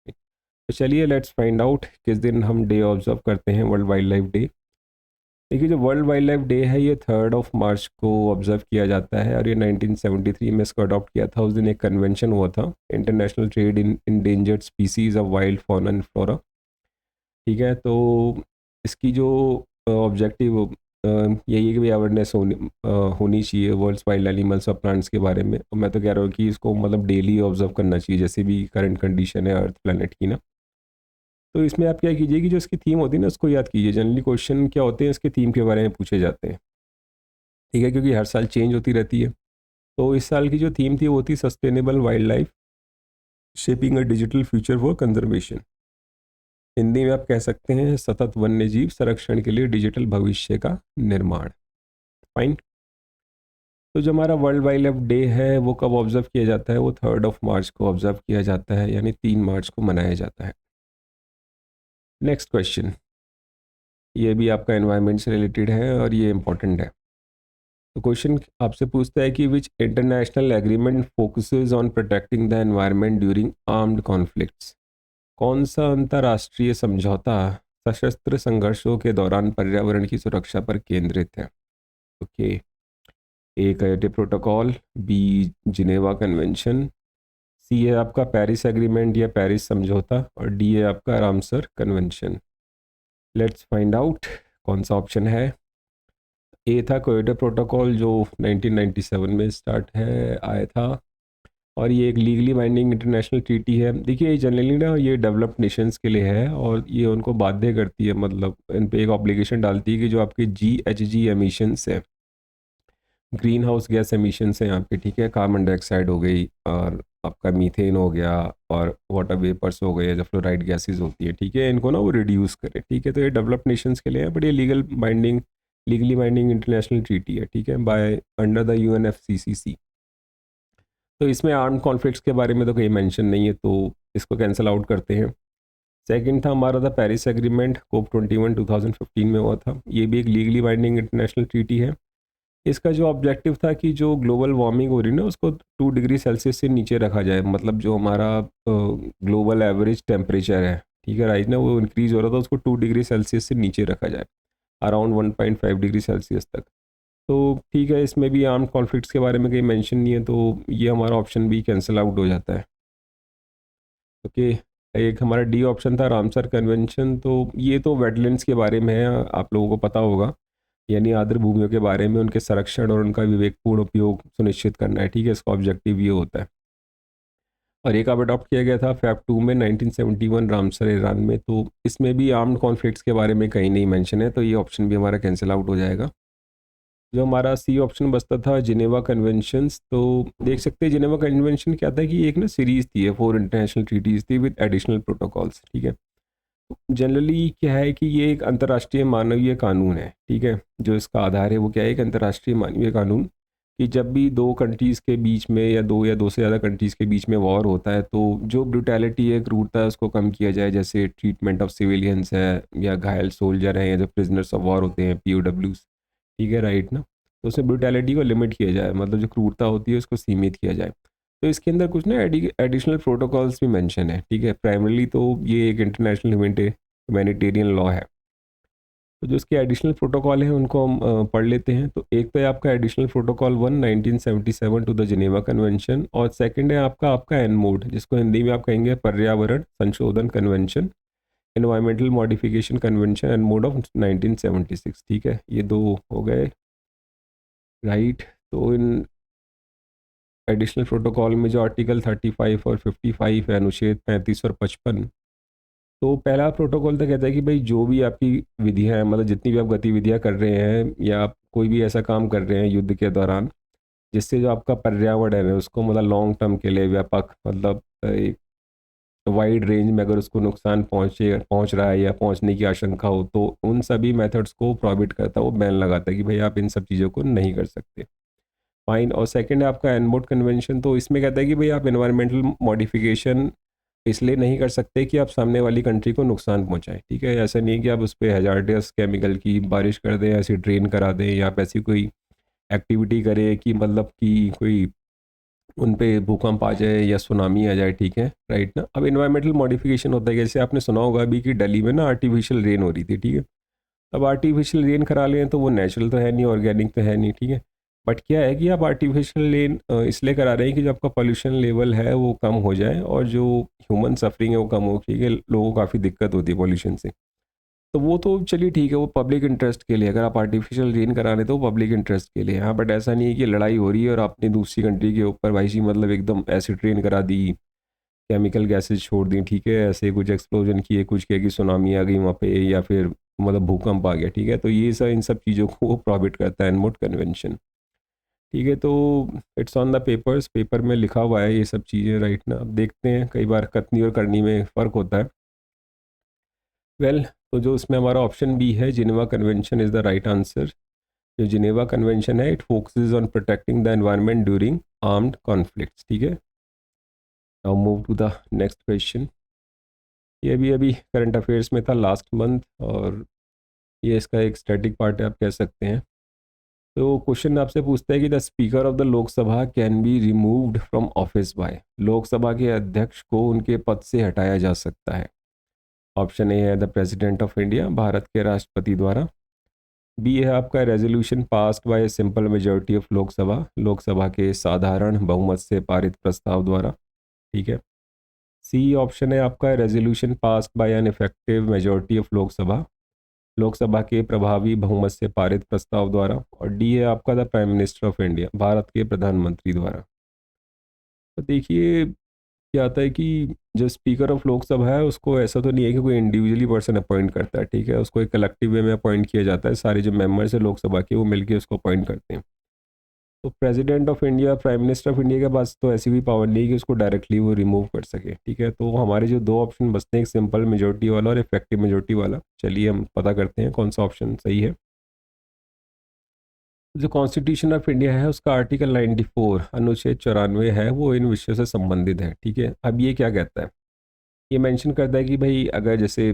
तो चलिए लेट्स फाइंड आउट किस दिन हम डे ऑब्जर्व करते हैं वर्ल्ड वाइल्ड लाइफ डे। देखिए जो वर्ल्ड वाइल्ड लाइफ डे है ये 3 मार्च को ऑब्जर्व किया जाता है, और ये 1973 में इसको अडॉप्ट किया था। उस दिन एक कन्वेंशन हुआ था, international trade in endangered species of wild fauna and flora, ठीक है। तो इसकी जो ऑब्जेक्टिव यही है कि भाई अवेयरनेस होनी चाहिए वर्ल्ड्स वाइल्ड एनिमल्स और प्लांट्स के बारे में। और मैं तो कह रहा हूँ कि इसको मतलब डेली ऑब्जर्व करना चाहिए जैसे भी करंट कंडीशन है अर्थ प्लानट की ना। तो इसमें आप क्या कीजिए कि जो इसकी थीम होती है ना उसको याद कीजिए। जनरली क्वेश्चन क्या होते हैं इसके थीम के बारे में पूछे जाते हैं, ठीक है, क्योंकि हर साल चेंज होती रहती है। तो इस साल की जो थीम थी वो थी sustainable wild life shaping a digital future for conservation. Hindi में आप कह सकते हैं सतत वन्य जीव संरक्षण के लिए डिजिटल भविष्य का निर्माण। फाइन। तो जो हमारा वर्ल्ड वाइल्ड लाइफ डे है वो कब ऑब्जर्व किया जाता है, वो 3 मार्च को ऑब्जर्व किया जाता है, यानी 3 मार्च को मनाया जाता है। नेक्स्ट क्वेश्चन, ये भी आपका एनवायरनमेंट से रिलेटेड है और ये इंपॉर्टेंट है। तो क्वेश्चन आपसे पूछता है कि विच international agreement focuses on protecting the environment during armed conflicts. कौन सा अंतर्राष्ट्रीय समझौता सशस्त्र संघर्षों के दौरान पर्यावरण की सुरक्षा पर केंद्रित है। ओके, ए कयोटो प्रोटोकॉल, बी जिनेवा कन्वेंशन, सी है आपका पेरिस एग्रीमेंट या पेरिस समझौता, और डी है आपका Ramsar convention. Let's find out कौन सा ऑप्शन है। ए था कोयोटो प्रोटोकॉल जो 1997 में स्टार्ट है आया था, और ये एक लीगली बाइंडिंग इंटरनेशनल ट्रीटी है। देखिए जनरली ना ये डेवलप्ड नेशंस के लिए है और ये उनको बाध्य करती है, मतलब इन पे एक ऑब्लिगेशन डालती है कि जो आपके GHG एमिशंस है, ग्रीन हाउस गैस एमिशंस हैं यहाँ पे, ठीक है, कार्बन डाइऑक्साइड हो गई और आपका मीथेन हो गया और वाटर वेपर्स हो गए, जो फ्लोराइड गैसेज होती है, ठीक है, इनको ना वो रिड्यूस करे, ठीक है। तो ये डेवलप्ड नेशंस के लिए है, बट ये लीगली बाइंडिंग इंटरनेशनल ट्रीटी है, ठीक है, बाय अंडर द UNFCCC। तो इसमें आर्म कॉन्फ्लिक्ट्स के बारे में तो कहीं मेंशन नहीं है, तो इसको कैंसिल आउट करते हैं। सेकंड था हमारा था पेरिस एग्रीमेंट, COP21 2015 में हुआ था। ये भी एक लीगली बाइंडिंग इंटरनेशनल ट्रीटी है। इसका जो ऑब्जेक्टिव था कि जो ग्लोबल वार्मिंग हो रही है ना उसको 2 डिग्री सेल्सियस से नीचे रखा जाए, मतलब जो हमारा ग्लोबल एवरेज टेम्परेचर है, ठीक है, राइट ना, वो इंक्रीज हो रहा था, उसको 2 डिग्री सेल्सियस से नीचे रखा जाए, अराउंड 1.5 डिग्री सेल्सियस तक। तो ठीक है, इसमें भी आर्म कॉन्फ्लिक्ट्स के बारे में कहीं मेंशन नहीं है, तो ये हमारा ऑप्शन भी कैंसिल आउट हो जाता है। ओके, एक हमारा डी ऑप्शन था रामसर कन्वेंशन, तो ये तो वेटलैंड्स के बारे में है, आप लोगों को पता होगा, यानी आर्द्र भूमियों के बारे में उनके संरक्षण और उनका विवेकपूर्ण उपयोग सुनिश्चित करना है, ठीक है, इसका ऑब्जेक्टिव ये होता है। और एक अब अडॉप्ट किया गया था FAB 2 में 1971 रामसर ईरान में, तो इसमें भी आर्म्ड कॉन्फ्लिक्ट्स के बारे में कहीं नहीं मेंशन है, तो ये ऑप्शन भी हमारा कैंसिल आउट हो जाएगा। जो हमारा सी ऑप्शन बचता था जिनेवा कन्वेंशंस, तो देख सकते हैं जिनेवा कन्वेंशन क्या था कि एक ना सीरीज थी है 4 इंटरनेशनल ट्रीटीज थी विद एडिशनल प्रोटोकॉल्स, ठीक है। जनरली क्या है कि ये एक अंतर्राष्ट्रीय मानवीय कानून है, ठीक है। जो इसका आधार है वो क्या है, एक अंतर्राष्ट्रीय मानवीय कानून, कि जब भी दो कंट्रीज़ के बीच में या दो से ज़्यादा कंट्रीज़ के बीच में वॉर होता है तो जो ब्रुटैलिटी है, क्रूरता है, उसको कम किया जाए। जैसे ट्रीटमेंट ऑफ सिविलियंस है, या घायल सोल्जर हैं, या जो प्रिजनर्स ऑफ वॉर होते हैं, POWs, ठीक है, राइट ना। तो उसमें ब्रुटैलिटी को लिमिट किया जाए, मतलब जो क्रूरता होती है उसको सीमित किया जाए। तो इसके अंदर कुछ ना एडिशनल प्रोटोकॉल्स भी मेंशन है, ठीक है। प्राइमरली तो ये एक इंटरनेशनल ह्यूमैनिटेरियन लॉ है। तो जो इसके एडिशनल प्रोटोकॉल हैं उनको हम पढ़ लेते हैं। तो एक तो है आपका additional protocol 1 1977 to the Geneva convention, और सेकंड है आपका एनमोड, जिसको हिंदी में आप कहेंगे पर्यावरण संशोधन convention, environmental modification convention and mode of 1976, ठीक है। ये दो हो गए, राइट। तो इन एडिशनल प्रोटोकॉल में जो आर्टिकल 35 और 55 है, अनुच्छेद 35 और 55, तो पहला प्रोटोकॉल तो कहता है कि भाई जो भी आपकी विधियां हैं, मतलब जितनी भी आप गतिविधियां कर रहे हैं या आप कोई भी ऐसा काम कर रहे हैं युद्ध के दौरान, जिससे जो आपका पर्यावरण है उसको मतलब लॉन्ग टर्म के लिए व्यापक, मतलब एक वाइड रेंज में अगर उसको नुकसान पहुंच रहा है या पहुंचने की आशंका हो, तो उन सभी मेथड्स को प्रोहिबिट करता है, वो बैन लगाता है कि भाई आप इन सब चीज़ों को नहीं कर सकते। फाइन। और सेकंड है आपका एनबोर्ड कन्वेंशन, तो इसमें कहता है कि भाई आप एनवायरमेंटल मॉडिफिकेशन इसलिए नहीं कर सकते कि आप सामने वाली कंट्री को नुकसान पहुंचाएं, ठीक है। ऐसा नहीं है कि आप उस पर हैजार्डियस केमिकल की बारिश कर दें, ऐसी ड्रेन करा दें, या आप ऐसी कोई एक्टिविटी करें कि मतलब कि कोई उन पे भूकंप आ जाए या सुनामी आ जाए, ठीक है, राइट ना। अब इन्वायरमेंटल मॉडिफिकेशन होता है, जैसे आपने सुना होगा अभी कि दिल्ली में ना आर्टिफिशियल रेन हो रही थी, ठीक है। अब आर्टिफिशियल रेन करा लें तो वो नेचुरल तो है नहीं, ऑर्गेनिक तो है नहीं, ठीक है। बट क्या है कि आप आर्टिफिशियल रेन इसलिए करा रहे हैं कि जो आपका पोल्यूशन लेवल है वो कम हो जाए, और जो ह्यूमन सफरिंग है वो कम हो, ठीक है। लोगों को काफ़ी दिक्कत होती है पोल्यूशन से। तो वो तो चलिए ठीक है, वो पब्लिक इंटरेस्ट के लिए, अगर आप आर्टिफिशियल रेन करा रहे तो वो पब्लिक इंटरेस्ट के लिए। हाँ, बट ऐसा नहीं है कि लड़ाई हो रही है और आपने दूसरी कंट्री के ऊपर भाई जी मतलब एकदम एसिड रेन करा दी, केमिकल गैसेज छोड़ दी, ठीक है, ऐसे कुछ एक्सप्लोजन किए, कुछ किया कि सुनामी आ गई वहाँ पे, या फिर मतलब भूकंप आ गया, ठीक है। तो ये सब इन सब चीज़ों को वो प्रोहिबिट करता है एनमोड कन्वेंशन, ठीक है। तो it's on the papers, paper में लिखा हुआ है ये सब चीज़ें, राइट ना। अब देखते हैं, कई बार कथनी और करनी में फ़र्क होता है। वेल, तो जो इसमें हमारा ऑप्शन बी है, Geneva convention is the right answer. जो जिनेवा कन्वेंशन है it focuses on protecting the environment during armed conflicts, ठीक है। Now move to the next question. ये भी अभी करंट अफेयर्स में था लास्ट मंथ, और ये इसका एक स्टैटिक पार्ट है, आप कह सकते हैं। तो क्वेश्चन आपसे पूछता है कि the speaker of the Lok Sabha can be removed from office by, Lok Sabha के अध्यक्ष को उनके पद से हटाया जा सकता है। ऑप्शन ए है the president of India, Bharat के राष्ट्रपति द्वारा। बी है आपका resolution passed bye simple majority of Lok Sabha, Lok Sabha के साधारण बहुमत से पारित प्रस्ताव द्वारा, ठीक है। सी ऑप्शन है आपका resolution passed by an effective majority of Lok Sabha, Lok Sabha के प्रभावी बहुमत से पारित प्रस्ताव द्वारा। और डी है आपका the prime minister of India, Bharat के प्रधानमंत्री द्वारा। तो देखिए क्या आता है कि जो स्पीकर ऑफ लोकसभा है उसको ऐसा तो नहीं है कि कोई इंडिविजुअली पर्सन अपॉइंट करता है, ठीक है। उसको एक कलेक्टिव वे में अपॉइंट किया जाता है, सारे जो मेंबर्स है लोकसभा के वो मिलकर उसको अपॉइंट करते हैं। तो president of India, prime minister of India के पास तो ऐसी कोई पावर नहीं है कि उसको डायरेक्टली वो रिमूव कर सके, ठीक है। तो हमारे जो दो ऑप्शन बचते हैं, एक सिंपल मेजोरिटी वाला और इफेक्टिव मेजोरिटी वाला, चलिए हम पता करते हैं कौन सा ऑप्शन सही है। जो कॉन्स्टिट्यूशन ऑफ इंडिया है उसका आर्टिकल 94 अनुच्छेद 94 है, वो इन विषयों से संबंधित है, ठीक है। अब ये क्या कहता है, ये मेंशन करता है कि भाई अगर जैसे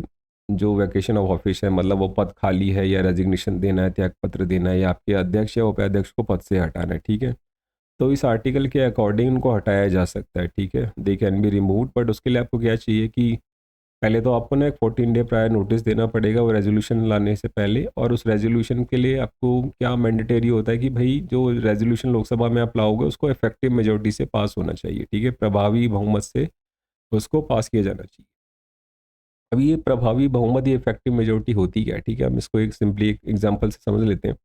जो वैकेशन ऑफ ऑफिस है, मतलब वो पद खाली है या रेजिग्नेशन देना है, त्यागपत्र देना है, या आपके अध्यक्ष या उपाध्यक्ष को पद से हटाना है, ठीक है। तो इस आर्टिकल के अकॉर्डिंग उनको हटाया जा सकता है, ठीक है। They can be removed, but उसके लिए आपको क्या चाहिए कि पहले तो आपको ना एक 14 डे प्रायर नोटिस देना पड़ेगा वो रेजोल्यूशन लाने से पहले। और उस रेजोल्यूशन के लिए आपको क्या मैंडेटरी होता है कि भाई जो रेजोल्यूशन लोकसभा में आप लाओगे उसको इफेक्टिव मेजोरिटी से पास होना चाहिए, ठीक है, प्रभावी बहुमत से उसको पास किया जाना चाहिए। अब ये प्रभावी बहुमत, ये इफेक्टिव मेजोरिटी होती क्या है, ठीक है। हम इसको एक सिंपली एक एग्जांपल से समझ लेते हैं।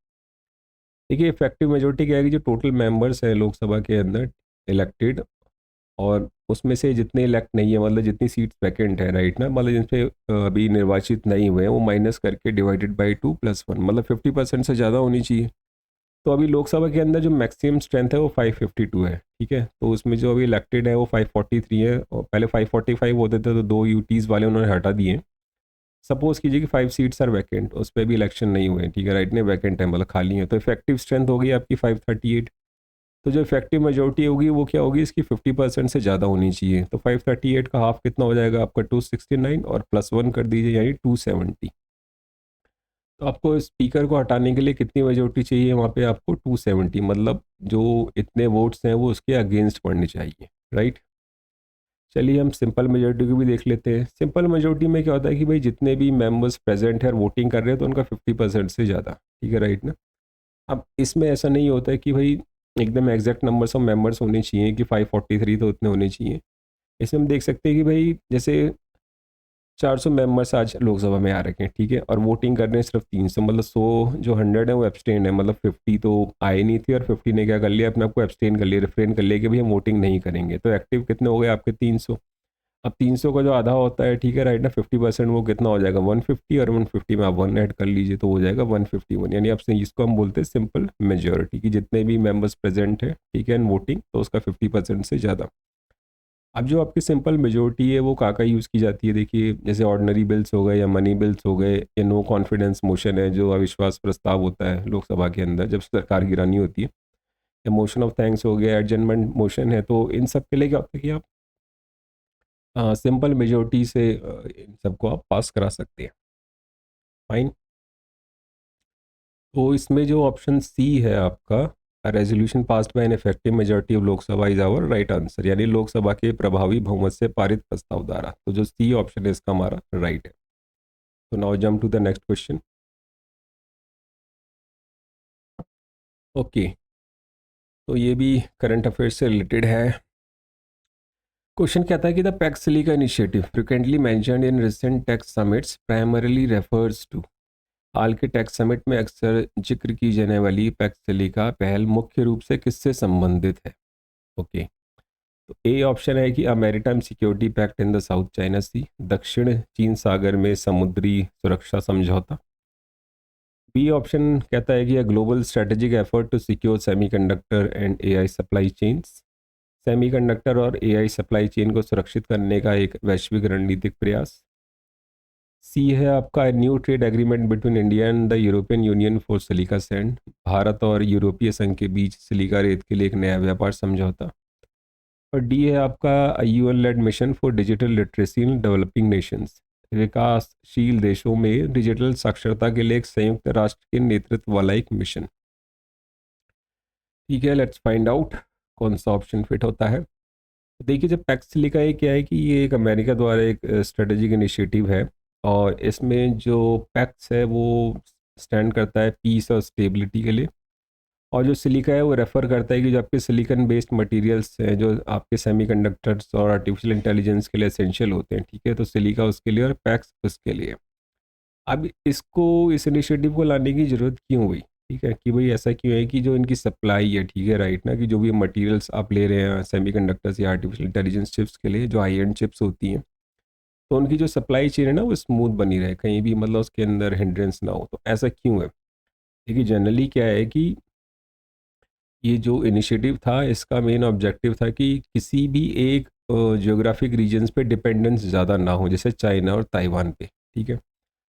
देखिए इफेक्टिव मेजोरिटी क्या है कि जो टोटल मेंबर्स हैं लोकसभा के अंदर इलेक्टेड, और उसमें से जितने इलेक्ट नहीं है, मतलब जितनी सीट्स वैकेंट है, राइट ना, मतलब जिन पे अभी निर्वाचित नहीं हुए हैं, वो माइनस करके डिवाइडेड बाई 2 + 1, मतलब 50% से ज़्यादा होनी चाहिए। तो अभी लोकसभा के अंदर जो मैक्सिमम स्ट्रेंथ है वो 552 है, ठीक है। तो उसमें जो अभी इलेक्टेड है वो 543 है, और पहले 545 होते थे, तो 2 यूटीज़ वाले उन्होंने हटा दिए। सपोज कीजिए कि 5 सीट्स आर वैकेंट, उस पर भी इलेक्शन नहीं हुए, ठीक है, राइट, ने वैकेंट है मतलब खाली है, तो इफेक्टिव स्ट्रेंथ होगी आपकी 538। तो जो इफेक्टिव मेजोरिटी होगी वो क्या होगी, इसकी 50% से ज़्यादा होनी चाहिए। तो 538 का हाफ कितना हो जाएगा आपका 269, और +1 कर दीजिए यानी 270। तो आपको स्पीकर को हटाने के लिए कितनी मेजोरिटी चाहिए, वहाँ पे आपको 270, मतलब जो इतने वोट्स हैं वो उसके अगेंस्ट पड़ने चाहिए, राइट। चलिए हम सिंपल मेजोरिटी को भी देख लेते हैं। सिंपल मेजोरिटी में क्या होता है कि भाई जितने भी मेंबर्स प्रेजेंट है और वोटिंग कर रहे हैं तो उनका 50% से ज़्यादा, ठीक है, राइट ना। अब इसमें ऐसा नहीं होता है कि भाई एकदम एग्जैक्ट नंबर्स ऑफ मेंबर्स होने चाहिए कि 543 तो उतने होने चाहिए। इसमें हम देख सकते हैं कि भाई जैसे 400 मेंबर्स आज लोकसभा में आ रखे हैं, ठीक है, और वोटिंग कर रहे हैं सिर्फ 300, मतलब 100 जो 100 है वो एब्सटेन है, मतलब 50 तो आए नहीं थी, और 50 ने क्या कर लिया, अपने आपको एब्सटेन कर लिया, रिफ्रेन कर लिया कि भाई हम वोटिंग नहीं करेंगे। तो एक्टिव कितने हो गए आपके 300। अब 300 का जो आधा होता है, ठीक है, राइट ना, 50%, वो कितना हो जाएगा 150, और 150 में आप 1 ऐड कर लीजिए तो हो जाएगा 151, यानी आपसे इसको हम बोलते हैं सिंपल मेजोरिटी, कि जितने भी मेंबर्स प्रेजेंट है, ठीक है, एंड वोटिंग, तो उसका 50% से ज़्यादा। अब जो आपकी सिंपल मेजोरिटी है वो कहाँ यूज़ की जाती है, देखिए जैसे ऑर्डिनरी बिल्स हो गए या मनी बिल्स हो गए, या नो कॉन्फिडेंस मोशन है जो अविश्वास प्रस्ताव होता है लोकसभा के अंदर जब सरकार गिरानी होती है, या मोशन ऑफ थैंक्स हो गया, एडजमेंट मोशन है, तो इन सब के लिए क्या होता है कि आप सिंपल मेजोरिटी से इन सबको आप पास करा सकते हैं। फाइन। तो इसमें जो ऑप्शन सी है आपका, resolution passed by an effective majority of Lok Sabha is our right answer, यानी लोकसभा के प्रभावी बहुमत से पारित प्रस्ताव द्वारा। तो जो सी ऑप्शन है इसका हमारा राइट है। तो now jump to the next question. Okay, तो ये भी करंट अफेयर्स से रिलेटेड है। क्वेश्चन कहता है कि the Pax Silica initiative frequently mentioned in recent tax summits primarily refers to. हाल के टैक्स समिट में अक्सर जिक्र की जाने वाली पैक्स सिलिका पहल मुख्य रूप से किससे संबंधित है। ओके, तो ए ऑप्शन है कि maritime security pact in the South China Sea, दक्षिण चीन सागर में समुद्री सुरक्षा समझौता। बी ऑप्शन कहता है कि a global strategic effort to secure semiconductor and AI supply chains, semiconductor और एआई सप्लाई चेन को सुरक्षित करने का एक वैश्विक रणनीतिक प्रयास। सी है आपका new trade agreement between India and the European union for silica sand, Bharat और यूरोपीय संघ के बीच सिलिका रेत के लिए एक नया व्यापार समझौता। और डी है आपका UN led mission for digital literacy in developing nations, विकासशील देशों में डिजिटल साक्षरता के लिए एक संयुक्त राष्ट्र के नेतृत्व वाला एक मिशन। ठीक है, लेट्स फाइंड आउट कौन सा ऑप्शन फिट होता है। देखिए जब पैक्स लिखा है क्या है कि ये एक अमेरिका द्वारा एक स्ट्रेटेजिक इनिशिएटिव है, और इसमें जो पैक्स है वो स्टैंड करता है पीस और स्टेबिलिटी के लिए, और जो सिलिका है वो रेफर करता है कि जो आपके सिलिकन बेस्ड मटेरियल्स हैं जो आपके सेमीकंडक्टर्स और आर्टिफिशियल इंटेलिजेंस के लिए एसेंशियल होते हैं, ठीक है, तो सिलिका उसके लिए और पैक्स उसके लिए। अब इसको इस इनिशिएटिव को लाने की ज़रूरत क्यों हुई, ठीक है, कि भाई ऐसा क्यों है कि जो इनकी सप्लाई है, ठीक है, राइट ना, कि जो भी मटेरियल्स आप ले रहे हैं सेमीकंडक्टर्स या आर्टिफिशियल इंटेलिजेंस चिप्स के लिए जो हाई एंड चिप्स होती हैं, तो उनकी जो सप्लाई चेन है ना वो स्मूथ बनी रहे, कहीं भी मतलब उसके अंदर हिंड्रेंस ना हो। तो ऐसा क्यों है, देखिए जनरली क्या है कि ये जो इनिशिएटिव था इसका मेन ऑब्जेक्टिव था कि किसी भी एक जियोग्राफिक रीजन्स पे डिपेंडेंस ज़्यादा ना हो, जैसे चाइना और ताइवान पे, ठीक है।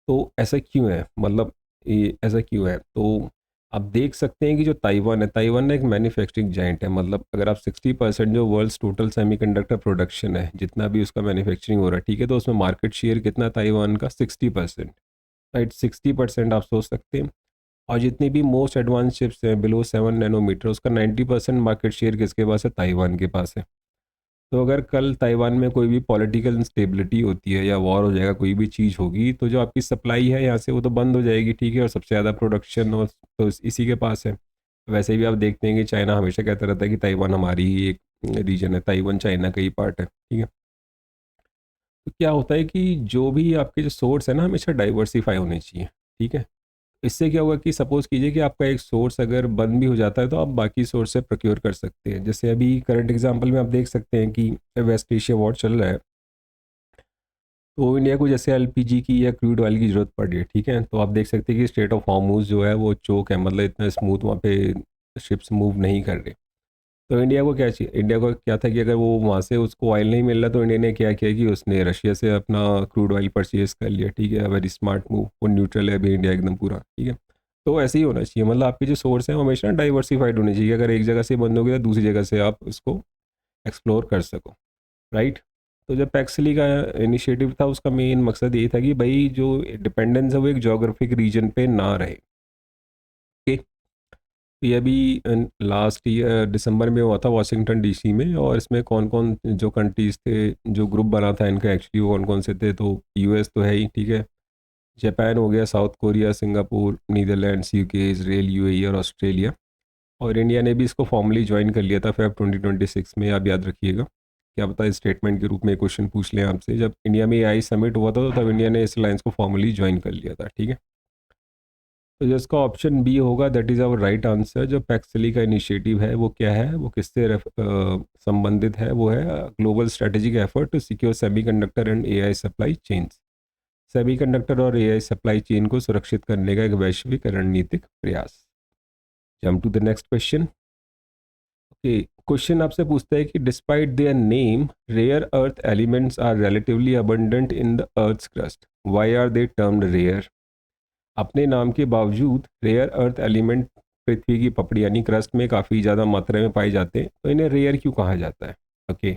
तो ऐसा क्यों है, मतलब ये ऐसा क्यों है, तो आप देख सकते हैं कि जो ताइवान है, ताइवान एक मैन्युफैक्चरिंग जाइंट है, मतलब अगर आप 60% जो वर्ल्ड्स टोटल सेमीकंडक्टर प्रोडक्शन है जितना भी उसका मैन्युफैक्चरिंग हो रहा है, ठीक है, तो उसमें मार्केट शेयर कितना ताइवान का 60%, राइट, 60% आप सोच सकते हैं। और जितनी भी मोस्ट एडवांस चिप्स हैं बिलो 7 नैनोमीटर, उसका 90% मार्केट शेयर किसके पास है, ताइवान के पास है। तो अगर कल ताइवान में कोई भी पॉलिटिकल इंस्टेबिलिटी होती है या वॉर हो जाएगा, कोई भी चीज़ होगी, तो जो आपकी सप्लाई है यहाँ से वो तो बंद हो जाएगी, ठीक है, और सबसे ज़्यादा प्रोडक्शन और तो इसी के पास है। वैसे भी आप देखते हैं कि चाइना हमेशा कहता रहता है कि ताइवान हमारी ही एक रीजन है, ताइवान चाइना का ही पार्ट है, ठीक है। तो क्या होता है कि जो भी आपके जो सोर्स है ना हमेशा डाइवर्सिफाई होने चाहिए, ठीक है। इससे क्या होगा कि सपोज़ कीजिए कि आपका एक सोर्स अगर बंद भी हो जाता है तो आप बाकी सोर्स से प्रोक्योर कर सकते हैं। जैसे अभी करंट एग्जांपल में आप देख सकते हैं कि वेस्ट एशिया वॉर चल रहा है, तो इंडिया को जैसे एलपीजी की या क्रूड ऑयल की ज़रूरत पड़ रही है, ठीक है, तो आप देख सकते हैं कि स्ट्रेट ऑफ हॉर्मूज जो है वो चोक है, मतलब इतना स्मूथ वहाँ पे शिप्स मूव नहीं कर रहे। तो इंडिया को क्या चाहिए, इंडिया को क्या था कि अगर वो वहाँ से उसको ऑयल नहीं मिल रहा तो इंडिया ने क्या किया कि उसने रशिया से अपना क्रूड ऑयल परचेज कर लिया, ठीक है, वेरी स्मार्ट मूव, वो न्यूट्रल है अभी इंडिया एकदम पूरा, ठीक है। तो ऐसे ही होना चाहिए, मतलब आपके जो सोर्स हैं वो हमेशा डाइवर्सिफाइड होने चाहिए, अगर एक जगह से बंद हो गया तो दूसरी जगह से आप उसको एक्सप्लोर कर सको, राइट। तो जब पैक्सली का इनिशिएटिव था उसका मेन मकसद ये था कि भाई जो डिपेंडेंस है वो एक जोग्राफिक रीजन पे ना रहे, ओके। तो ये अभी लास्ट ईयर दिसंबर में हुआ था वाशिंगटन डीसी में, और इसमें कौन कौन जो कंट्रीज़ थे, जो ग्रुप बना था इनका एक्चुअली वो कौन कौन से थे, तो यूएस तो है ही, ठीक है, जापान हो गया, south Korea, Singapore, Netherlands, UK, Israel, UAE और ऑस्ट्रेलिया। और इंडिया ने भी इसको फॉर्मली ज्वाइन कर लिया था फेब 2026 में, आप याद रखिएगा। क्या पता इस स्टेटमेंट के रूप में क्वेश्चन पूछ लें आपसे, जब इंडिया में एआई समिट हुआ था तो तब इंडिया ने इस अलायंस को फॉर्मली ज्वाइन कर लिया था, ठीक है। तो जिसका ऑप्शन बी होगा that is our right answer. जो पैक्सली का इनिशिएटिव है वो क्या है, वो किससे संबंधित है, वो है global strategic effort to secure semiconductor and AI supply chains. Semiconductor और एआई सप्लाई चेन को सुरक्षित करने का एक वैश्विक रणनीतिक प्रयास। Jump to the next question. Okay, question आपसे पूछता है कि despite their name rare earth elements are relatively abundant in the earth's crust, why are they termed rare. अपने नाम के बावजूद रेयर अर्थ एलिमेंट पृथ्वी की पपड़ी यानी क्रस्ट में काफ़ी ज़्यादा मात्रा में पाए जाते हैं, तो इन्हें रेयर क्यों कहा जाता है। ओके,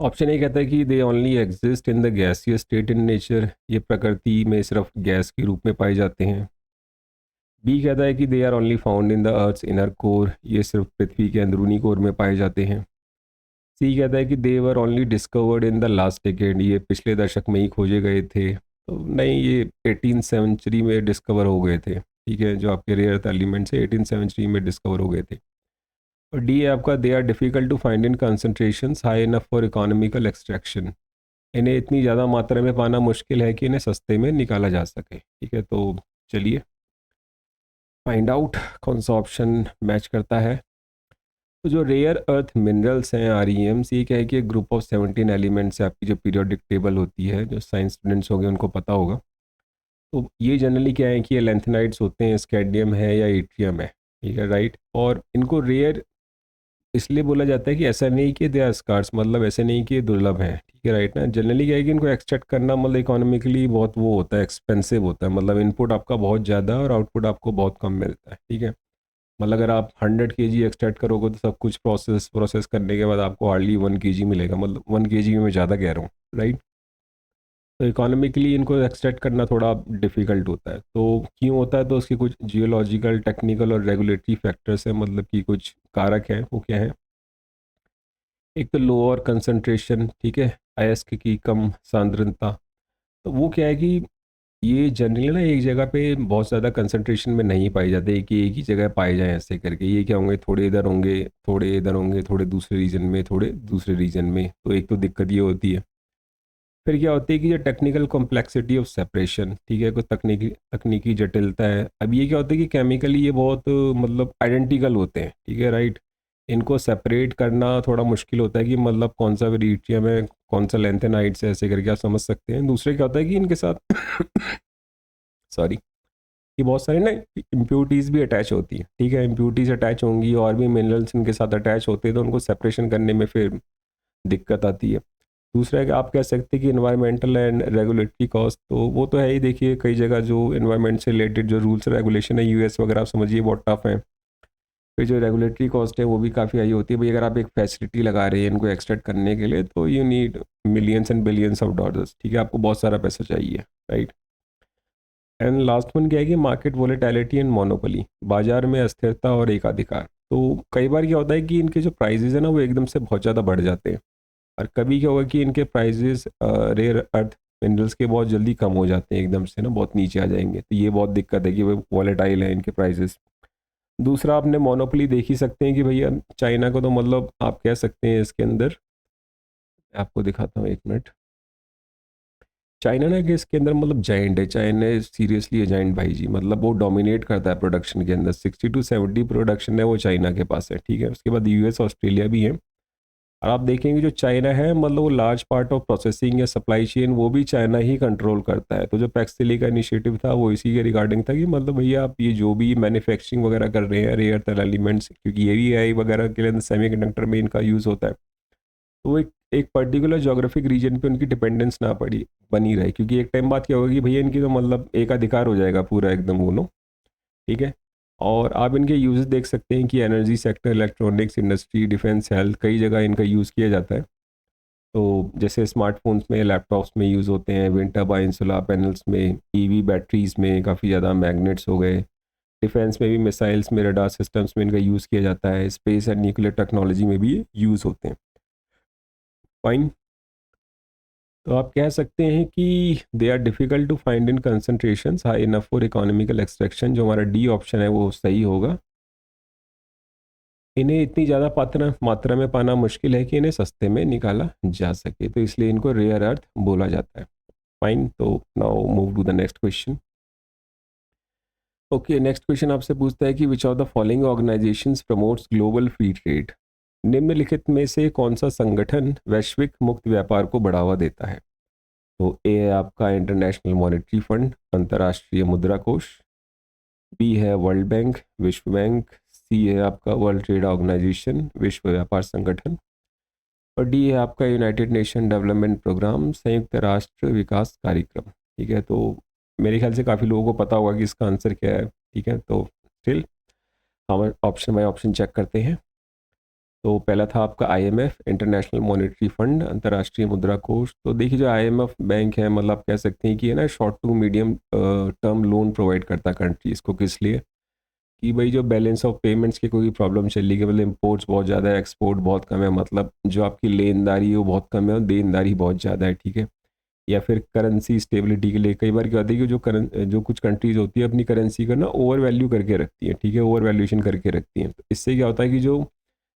ऑप्शन ए कहता है कि they only exist in the gaseous state in nature, ये प्रकृति में सिर्फ गैस के रूप में पाए जाते हैं। बी कहता है कि they are only found in the earth's inner core, ये सिर्फ पृथ्वी के अंदरूनी कोर में पाए जाते हैं। सी कहता है कि they were only discovered in the last decade, ये पिछले दशक में ही खोजे गए थे। तो नहीं, ये 18 सेंचुरी में डिस्कवर हो गए थे, ठीक है, जो आपके रेयर अर्थ एलिमेंट्स है 18 सेंचुरी में डिस्कवर हो गए थे। और डी है आपका they are difficult to find in concentration high enough for economical extraction, इन्हें इतनी ज़्यादा मात्रा में पाना मुश्किल है कि इन्हें सस्ते में निकाला जा सके, ठीक है। तो चलिए फाइंड आउट कौन सा ऑप्शन मैच करता है। तो जो रेयर अर्थ मिनरल्स हैं आर ई एम्स, ये क्या है कि एक ग्रुप ऑफ 17 एलिमेंट्स है, आपकी जो पीरियोडिक टेबल होती है, जो साइंस स्टूडेंट्स हो गए उनको पता होगा। तो ये जनरली क्या है कि ये लेंथेनाइड्स होते हैं, स्कैंडियम है या एट्रियम है, ठीक है, राइट। और इनको रेयर इसलिए बोला जाता है कि ऐसा नहीं कि दे आर स्कार्स, मतलब ऐसे नहीं कि ये दुर्लभ हैं, ठीक है, राइट ना। जनरली क्या है कि इनको एक्सट्रैक्ट करना मतलब इकोनॉमिकली बहुत वो होता है, एक्सपेंसिव होता है, मतलब इनपुट आपका बहुत ज़्यादा और आउटपुट आपको बहुत कम मिलता है, ठीक है। मतलब अगर आप 100 kg एक्सट्रैक्ट करोगे तो सब कुछ प्रोसेस प्रोसेस करने के बाद आपको हार्डली 1 kg मिलेगा, मतलब 1 kg में मैं ज़्यादा कह रहा हूँ, राइट। तो इकोनॉमिकली इनको एक्सट्रैक्ट करना थोड़ा डिफ़िकल्ट होता है। तो क्यों होता है, तो उसके कुछ जियोलॉजिकल, टेक्निकल और रेगुलेटरी फैक्टर्स हैं, मतलब कि कुछ कारक हैं, वो क्या है। एक तो लोअर कंसंट्रेशन, ठीक है, अयस्क की कम सांद्रता। तो वो क्या है कि ये जनरली ना एक जगह पे बहुत ज़्यादा कंसंट्रेशन में नहीं पाई जाते कि एक ही जगह पाए जाएं ऐसे करके, ये क्या होंगे, थोड़े इधर होंगे, थोड़े इधर होंगे, थोड़े दूसरे रीजन में, थोड़े दूसरे रीजन में। तो एक तो दिक्कत ये होती है। फिर क्या होती है कि जो टेक्निकल कॉम्प्लेक्सिटी ऑफ सेपरेशन, ठीक है, कुछ तकनीकी जटिलता है। अब ये क्या होता है कि केमिकली ये बहुत मतलब आइडेंटिकल होते हैं, ठीक है, राइट। इनको सेपरेट करना थोड़ा मुश्किल होता है कि मतलब कौन सा वेरिएटियम है, कौन सा लेंथेनाइड्स है, ऐसे करके आप समझ सकते हैं। दूसरे क्या होता है कि इनके साथ सॉरी, कि बहुत सारी ना इम्प्यूरिटीज़ भी अटैच होती है, ठीक है, इम्प्यूरिटीज़ अटैच होंगी और भी मिनरल्स इनके साथ अटैच होते हैं, तो उनको सेपरेशन करने में फिर दिक्कत आती है। दूसरा है कि आप कह सकते हैं कि इन्वायरमेंटल एंड रेगुलेटरी कॉस्ट, तो वो तो है ही, देखिए कई जगह जो इन्वायरमेंट से रिलेटेड जो रूल्स रेगुलेशन है यूएस वगैरह, आप समझिए बहुत टफ है। फिर जो रेगुलेटरी कॉस्ट है वो भी काफ़ी हाई होती है, भाई अगर आप एक फैसिलिटी लगा रहे हैं इनको एक्सट्रैक्ट करने के लिए तो you need millions and billions of dollars, ठीक है, आपको बहुत सारा पैसा चाहिए, राइट। एंड लास्ट वन क्या है कि मार्केट वोलेटिलिटी एंड मोनोपोली, बाजार में अस्थिरता और एकाधिकार। तो कई बार क्या होता है कि इनके जो प्राइजेज है ना वो एकदम से बहुत ज़्यादा बढ़ जाते हैं, और कभी क्या होगा कि इनके प्राइजेस रेयर अर्थ मिनरल्स के बहुत जल्दी कम हो जाते हैं, एकदम से ना बहुत नीचे आ जाएंगे। तो ये बहुत दिक्कत है कि वो वॉलेटाइल है इनके प्राइजेस। दूसरा आपने मोनोपोली देख ही सकते हैं कि भैया चाइना को तो मतलब आप कह सकते हैं इसके अंदर, आपको दिखाता हूँ एक मिनट। चाइना ना कि इसके अंदर मतलब जाइंट है, चाइना सीरियसली है जाइंट भाई जी, मतलब वो डोमिनेट करता है प्रोडक्शन के अंदर, 60 to 70 प्रोडक्शन है वो चाइना के पास है, ठीक है। उसके बाद यूएस ऑस्ट्रेलिया भी है, और आप देखेंगे जो चाइना है मतलब वो लार्ज पार्ट ऑफ प्रोसेसिंग या सप्लाई चेन वो भी चाइना ही कंट्रोल करता है। तो जो पैक्सिली का इनिशिएटिव था वो इसी के रिगार्डिंग था कि मतलब भैया आप ये जो भी मैन्युफैक्चरिंग वगैरह कर रहे हैं रेयर अर्थ एलिमेंट्स, क्योंकि ये भी आई वगैरह के लिए सेमीकंडक्टर में इनका यूज़ होता है, तो वो एक पर्टिकुलर जोग्राफिक रीजन पे उनकी डिपेंडेंस ना पड़ी बनी रहे, क्योंकि एक टाइम बाद क्या होगा कि भैया इनकी तो मतलब एक अधिकार हो जाएगा पूरा एकदम वो नो। ठीक है। और आप इनके यूज़ देख सकते हैं कि energy sector, electronics industry, defence, health, कई जगह इनका यूज़ किया जाता है। तो जैसे स्मार्टफोन्स में, लैपटॉप्स में यूज़ होते हैं, विंड टर्बाइन, सोलर पैनल्स में, ईवी बैटरीज में काफ़ी ज़्यादा, मैग्नेट्स हो गए, डिफेंस में भी, मिसाइल्स में, रडार सिस्टम्स में इनका यूज़ किया जाता है, स्पेस एंड न्यूक्लियर टेक्नोलॉजी में भी ये यूज़ होते हैं। फाइन। तो आप कह सकते हैं कि they are difficult to find in concentration high enough for economical extraction, जो हमारा डी ऑप्शन है वो सही होगा। इन्हें इतनी ज़्यादा पात्र मात्रा में पाना मुश्किल है कि इन्हें सस्ते में निकाला जा सके, तो इसलिए इनको रेयर अर्थ बोला जाता है। फाइन। तो now move to the next question. Okay, next question आपसे पूछता है कि which of the following organisations promotes global free trade. निम्नलिखित में से कौन सा संगठन वैश्विक मुक्त व्यापार को बढ़ावा देता है? तो ए है आपका इंटरनेशनल मॉनेटरी फंड, अंतर्राष्ट्रीय मुद्रा कोष, बी है वर्ल्ड बैंक, विश्व बैंक, सी है आपका वर्ल्ड ट्रेड ऑर्गेनाइजेशन, विश्व व्यापार संगठन, और डी है आपका यूनाइटेड नेशन डेवलपमेंट प्रोग्राम, संयुक्त राष्ट्र विकास कार्यक्रम। ठीक है। तो मेरे ख्याल से काफ़ी लोगों को पता होगा कि इसका आंसर क्या है। ठीक है। तो स्टिल हम ऑप्शन बाय ऑप्शन चेक करते हैं। तो पहला था आपका आईएमएफ, इंटरनेशनल मॉनेटरी फंड, अंतर्राष्ट्रीय मुद्रा कोष। तो देखिए जो आईएमएफ बैंक है मतलब आप कह सकते हैं कि है ना short to medium term loan provide करता है कंट्रीज़ को। किस लिए? कि भाई जो बैलेंस ऑफ पेमेंट्स की कोई प्रॉब्लम चल रही है, मतलब इम्पोर्ट्स बहुत ज़्यादा है, एक्सपोर्ट बहुत कम है, मतलब जो आपकी लेनदारी है वो बहुत कम है और देनदारी बहुत ज़्यादा है। ठीक है। या फिर करेंसी स्टेबिलिटी के लिए कई बार क्या होता है कि जो कुछ कंट्रीज होती है अपनी करेंसी को ना ओवर वैल्यू करके रखती है। ठीक है। ओवर वैल्यूएशन करके रखती हैं, तो इससे क्या होता है कि जो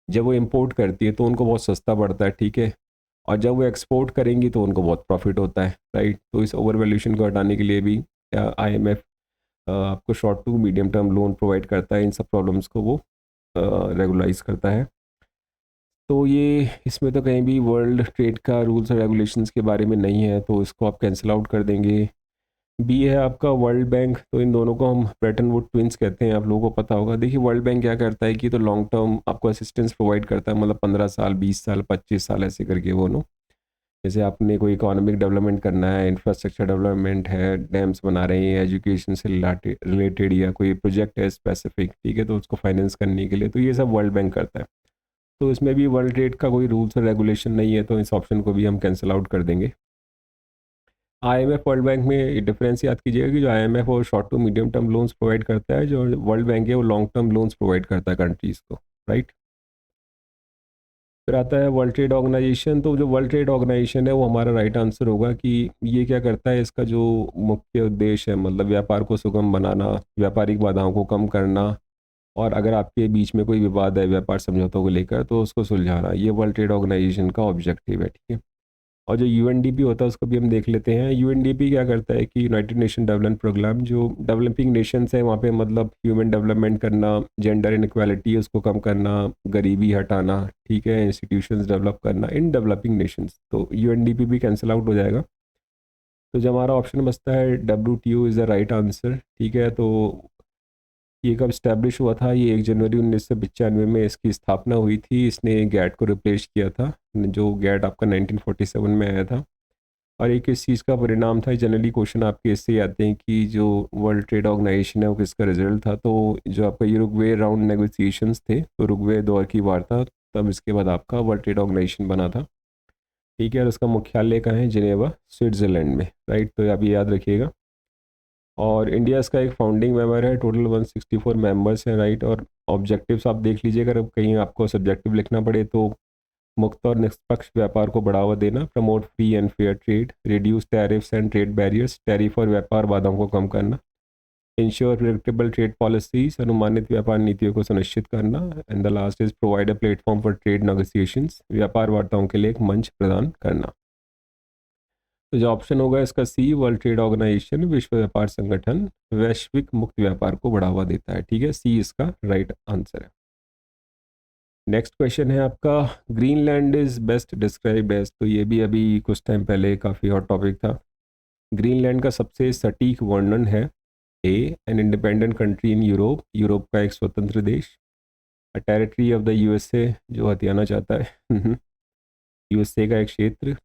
जब वो इंपोर्ट करती है तो उनको बहुत सस्ता पड़ता है। ठीक है। और जब वो एक्सपोर्ट करेंगी तो उनको बहुत प्रॉफिट होता है। राइट। तो इस ओवर वैल्यूएशन को हटाने के लिए भी आईएमएफ आपको short to medium term loan provide करता है, इन सब प्रॉब्लम्स को वो रेगुलाइज करता है। तो ये इसमें तो कहीं भी वर्ल्ड ट्रेड का रूल्स और रेगुलेशंस के बारे में नहीं है, तो इसको आप कैंसिल आउट कर देंगे। बी है आपका वर्ल्ड बैंक, तो इन दोनों को हम ब्रेटन वुड ट्विंस कहते हैं, आप लोगों को पता होगा। देखिए वर्ल्ड बैंक क्या करता है कि तो लॉन्ग टर्म आपको असिस्टेंस प्रोवाइड करता है, मतलब 15 साल, 20 साल, 25 साल ऐसे करके वो नो। जैसे आपने कोई इकोनॉमिक डेवलपमेंट करना है, इंफ्रास्ट्रक्चर डेवलपमेंट है, डैम्स बना रहे हैं, एजुकेशन से रिलेटेड या कोई प्रोजेक्ट है स्पेसिफिक। ठीक है। तो उसको फाइनेंस करने के लिए तो ये सब वर्ल्ड बैंक करता है। तो इसमें भी वर्ल्ड ट्रेड का कोई रूल्स और रेगुलेशन नहीं है, तो इस ऑप्शन को भी हम कैंसिल आउट कर देंगे। आईएमएफ वर्ल्ड बैंक में डिफरेंस याद कीजिएगा कि जो आईएमएफ वो short to medium term loans provide करता है, जो वर्ल्ड बैंक है वो लॉन्ग टर्म लोन्स प्रोवाइड करता है कंट्रीज़ को। राइट। फिर आता है वर्ल्ड ट्रेड ऑर्गेनाइजेशन। तो जो वर्ल्ड ट्रेड ऑर्गेनाइजेशन है वो हमारा राइट आंसर होगा कि ये क्या करता है, इसका जो मुख्य उद्देश्य है मतलब व्यापार को सुगम बनाना, व्यापारिक बाधाओं को कम करना, और अगर आपके बीच में कोई विवाद है व्यापार समझौतों को लेकर तो उसको सुलझाना, ये वर्ल्ड ट्रेड ऑर्गेनाइजेशन का ऑब्जेक्टिव है। ठीक है। और जो यूएनडीपी होता है उसको भी हम देख लेते हैं। यूएनडीपी क्या करता है कि यूनाइटेड नेशन डेवलपमेंट प्रोग्राम, जो डेवलपिंग नेशंस है वहाँ पे मतलब ह्यूमन डेवलपमेंट करना, जेंडर इनक्वालिटी उसको कम करना, गरीबी हटाना। ठीक है। इंस्टीट्यूशंस डेवलप करना इन डेवलपिंग नेशंस, तो यूएनडीपी भी कैंसिल आउट हो जाएगा। तो जो हमारा ऑप्शन बचता है WTO is the right answer. ठीक है। तो ये कब इस्टेब्लिश हुआ था? ये 1 जनवरी 1995 में इसकी स्थापना हुई थी। इसने गैट को रिप्लेस किया था, जो गैट आपका 1947 में आया था। और एक इस चीज़ का परिणाम था, जनरली क्वेश्चन आपके इससे आते हैं कि जो वर्ल्ड ट्रेड ऑर्गेनाइजेशन है वो किसका रिजल्ट था। तो जो आपका यूरुग्वे राउंड नेगोशिएशंस थे, तो उरुग्वे दौर की वार्ता, तब इसके बाद आपका वर्ल्ड ट्रेड ऑर्गेनाइजेशन बना था। ठीक है। और उसका मुख्यालय कहाँ है? जिनेवा, स्विट्ज़रलैंड में। राइट। तो आप ये याद रखिएगा। और इंडिया इसका एक फाउंडिंग मेंबर है। टोटल 164 मेंबर्स हैं। राइट। और ऑब्जेक्टिव्स आप देख लीजिए, अगर कहीं आपको सब्जेक्टिव लिखना पड़े तो मुक्त और निष्पक्ष व्यापार को बढ़ावा देना, promote free and fair trade, reduce tariffs and trade barriers, tariff और व्यापार बाधाओं को कम करना, इंश्योर प्रिडिक्टेबल ट्रेड पॉलिसीज, अनुमानित व्यापार नीतियों को सुनिश्चित करना, and the last is provide a platform for trade negotiations, व्यापार वार्ताओं के लिए एक मंच प्रदान करना। तो जो ऑप्शन होगा इसका सी, वर्ल्ड ट्रेड ऑर्गेनाइजेशन, विश्व व्यापार संगठन वैश्विक मुक्त व्यापार को बढ़ावा देता है। ठीक है। सी इसका राइट आंसर है। नेक्स्ट क्वेश्चन है आपका, Greenland is best described as, तो ये भी अभी कुछ टाइम पहले काफ़ी हॉट टॉपिक था। ग्रीनलैंड का सबसे सटीक वर्णन है A, an independent country in Europe, Europe का एक स्वतंत्र देश, a territory of the USA, जो हथियाना चाहता है यूएसए का एक क्षेत्र।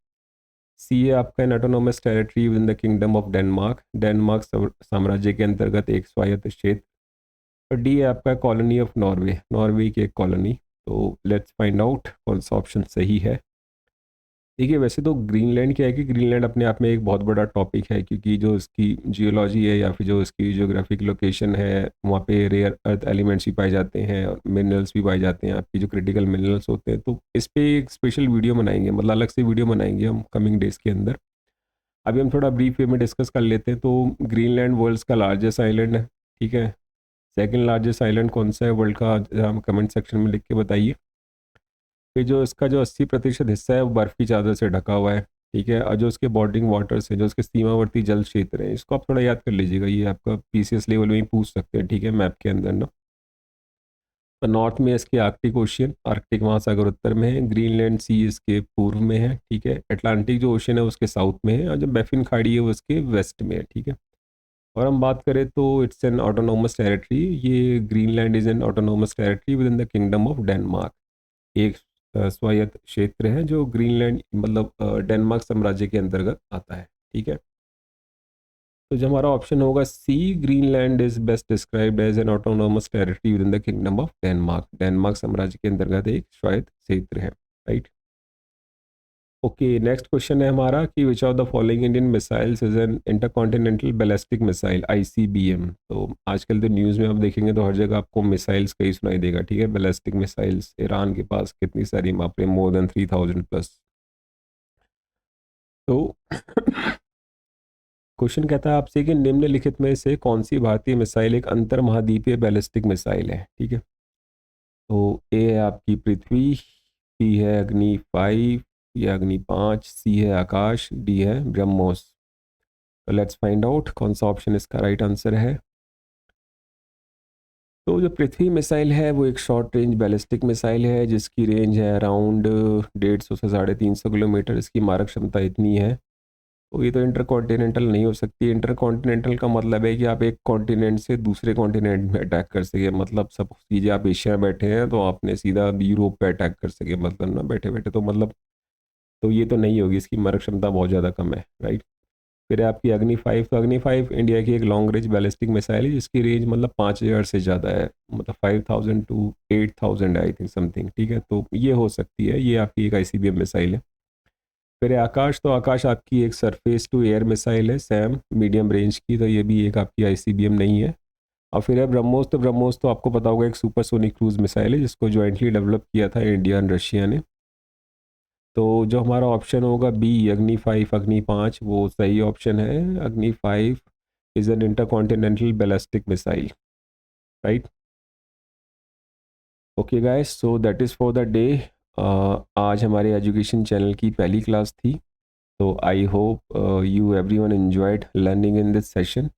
सी है आपका N autonomous territory within the kingdom of Denmark, Denmark साम्राज्य के अंतर्गत एक स्वायत्त क्षेत्र। और डी है आपका कॉलोनी ऑफ नॉर्वे, नॉर्वे की एक कॉलोनी। तो लेट्स फाइंड आउट कौन सा ऑप्शन सही है। देखिए वैसे तो ग्रीनलैंड क्या है कि ग्रीनलैंड अपने आप में एक बहुत बड़ा टॉपिक है, क्योंकि जो इसकी जियोलॉजी है या फिर जो इसकी जियोग्राफिक लोकेशन है, वहाँ पे रेयर अर्थ एलिमेंट्स भी पाए जाते हैं और मिनरल्स भी पाए जाते हैं, आपकी जो क्रिटिकल मिनरल्स होते हैं। तो इस पे एक स्पेशल वीडियो बनाएंगे, मतलब अलग से वीडियो बनाएंगे हम कमिंग डेज़ के अंदर। अभी हम थोड़ा ब्रीफ वे में डिस्कस कर लेते हैं। तो ग्रीनलैंड वर्ल्ड्स का लार्जेस्ट आइलैंड है, ठीक है। सेकेंड लार्जेस्ट आइलैंड कौन सा है वर्ल्ड का, हम कमेंट सेक्शन में लिख के बताइए। फिर जो इसका जो 80% हिस्सा है वो बर्फ़ की चादर से ढका हुआ है, ठीक है। और जो उसके बॉर्डरिंग वाटर्स हैं, जो उसके सीमावर्ती जल क्षेत्र हैं, इसको आप थोड़ा याद कर लीजिएगा, ये आपका पीसीएस लेवल में ही पूछ सकते हैं, ठीक है, मैप के अंदर ना। तो नॉर्थ में इसके आर्कटिक ओशियन, आर्कटिक महासागर उत्तर में है, ग्रीनलैंड सी इसके पूर्व में है, ठीक है। अटलांटिक जो ओशन है उसके साउथ में है, और जो बैफिन खाड़ी है वो उसके वेस्ट में है, ठीक है। और हम बात करें तो इट्स एन ऑटोनोमस टेरिटरी, ये Greenland is an autonomous territory within the kingdom of Denmark, एक स्वायत्त क्षेत्र है जो ग्रीनलैंड मतलब डेनमार्क साम्राज्य के अंतर्गत आता है, ठीक है। तो जो हमारा ऑप्शन होगा C, Greenland is best described as an autonomous territory within the kingdom of Denmark, Denmark साम्राज्य के अंतर्गत एक स्वायत्त क्षेत्र है, राइट। ओके, नेक्स्ट क्वेश्चन है हमारा कि which of the following Indian missiles is an intercontinental ballistic missile, ICBM. तो आजकल तो न्यूज़ में आप देखेंगे तो हर जगह आपको मिसाइल्स का ही सुनाई देगा, ठीक है। बैलिस्टिक मिसाइल्स ईरान के पास कितनी सारी, वहाँ पे मोर देन 3000 प्लस। तो क्वेश्चन कहता है आपसे कि निम्नलिखित में से कौन सी भारतीय मिसाइल एक अंतर महाद्वीपीय बैलिस्टिक मिसाइल है, ठीक है। तो ए है आपकी पृथ्वी, बी है अग्नि 5 या अग्नि 5, सी है आकाश, डी है ब्रह्मोस। तो लेट्स फाइंड आउट कौन सा ऑप्शन इसका राइट आंसर है। तो जो पृथ्वी मिसाइल है वो एक शॉर्ट रेंज बैलिस्टिक मिसाइल है, जिसकी रेंज है अराउंड 150 से 350 किलोमीटर, इसकी मारक क्षमता इतनी है। तो ये तो इंटरकॉन्टिनेंटल नहीं हो सकती। इंटरकॉन्टिनेंटल का मतलब है कि आप एक कॉन्टिनेंट से दूसरे कॉन्टिनेंट में अटैक कर सके, मतलब सब कीजिए आप एशिया में बैठे हैं तो आपने सीधा यूरोप पे अटैक कर सके, मतलब ना बैठे बैठे, तो मतलब तो ये तो नहीं होगी, इसकी मारक क्षमता बहुत ज़्यादा कम है, राइट। फिर है आपकी अग्नि 5, तो अग्नि 5 इंडिया की एक लॉन्ग रेंज बैलिस्टिक मिसाइल है, जिसकी रेंज मतलब 5000 से ज़्यादा है, मतलब 5000 टू 8000 आई थिंक समथिंग, ठीक है। तो ये हो सकती है, ये आपकी एक आईसीबीएम मिसाइल है। फिर है आकाश, तो आकाश आपकी एक सरफेस टू एयर मिसाइल है, सैम मीडियम रेंज की, तो ये भी एक आपकी आईसीबीएम नहीं है। और फिर है ब्रह्मोस, तो ब्रह्मोस तो आपको पता होगा एक सुपरसोनिक क्रूज मिसाइल है, जिसको जॉइंटली डेवलप किया था इंडिया एंड रशिया ने। तो जो हमारा ऑप्शन होगा बी, अग्नि 5 वो सही ऑप्शन है। Agni 5 is an intercontinental ballistic missile, right. Okay guys, so that is for the day. आज हमारे एजुकेशन चैनल की पहली क्लास थी। तो I hope you everyone enjoyed learning in this session.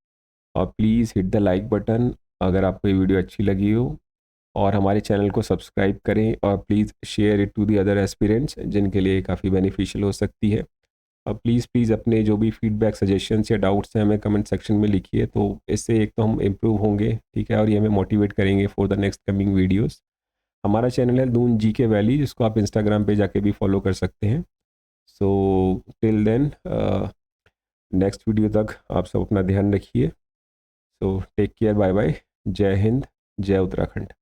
और please hit the like button अगर आपको ये वीडियो अच्छी लगी हो, और हमारे चैनल को सब्सक्राइब करें, और please share it to the other aspirants जिनके लिए काफ़ी बेनिफिशियल हो सकती है। और प्लीज़ अपने जो भी फीडबैक, सजेशंस या डाउट्स हैं हमें कमेंट सेक्शन में लिखिए, तो इससे एक तो हम इम्प्रूव होंगे, ठीक है, और ये हमें मोटिवेट करेंगे for the next coming videos. हमारा चैनल है दून जी के वैली, जिसको आप इंस्टाग्राम पे जाके भी फॉलो कर सकते हैं। So till then, next video तक आप सब अपना ध्यान रखिए। So take care, bye bye, जय हिंद, जय उत्तराखंड।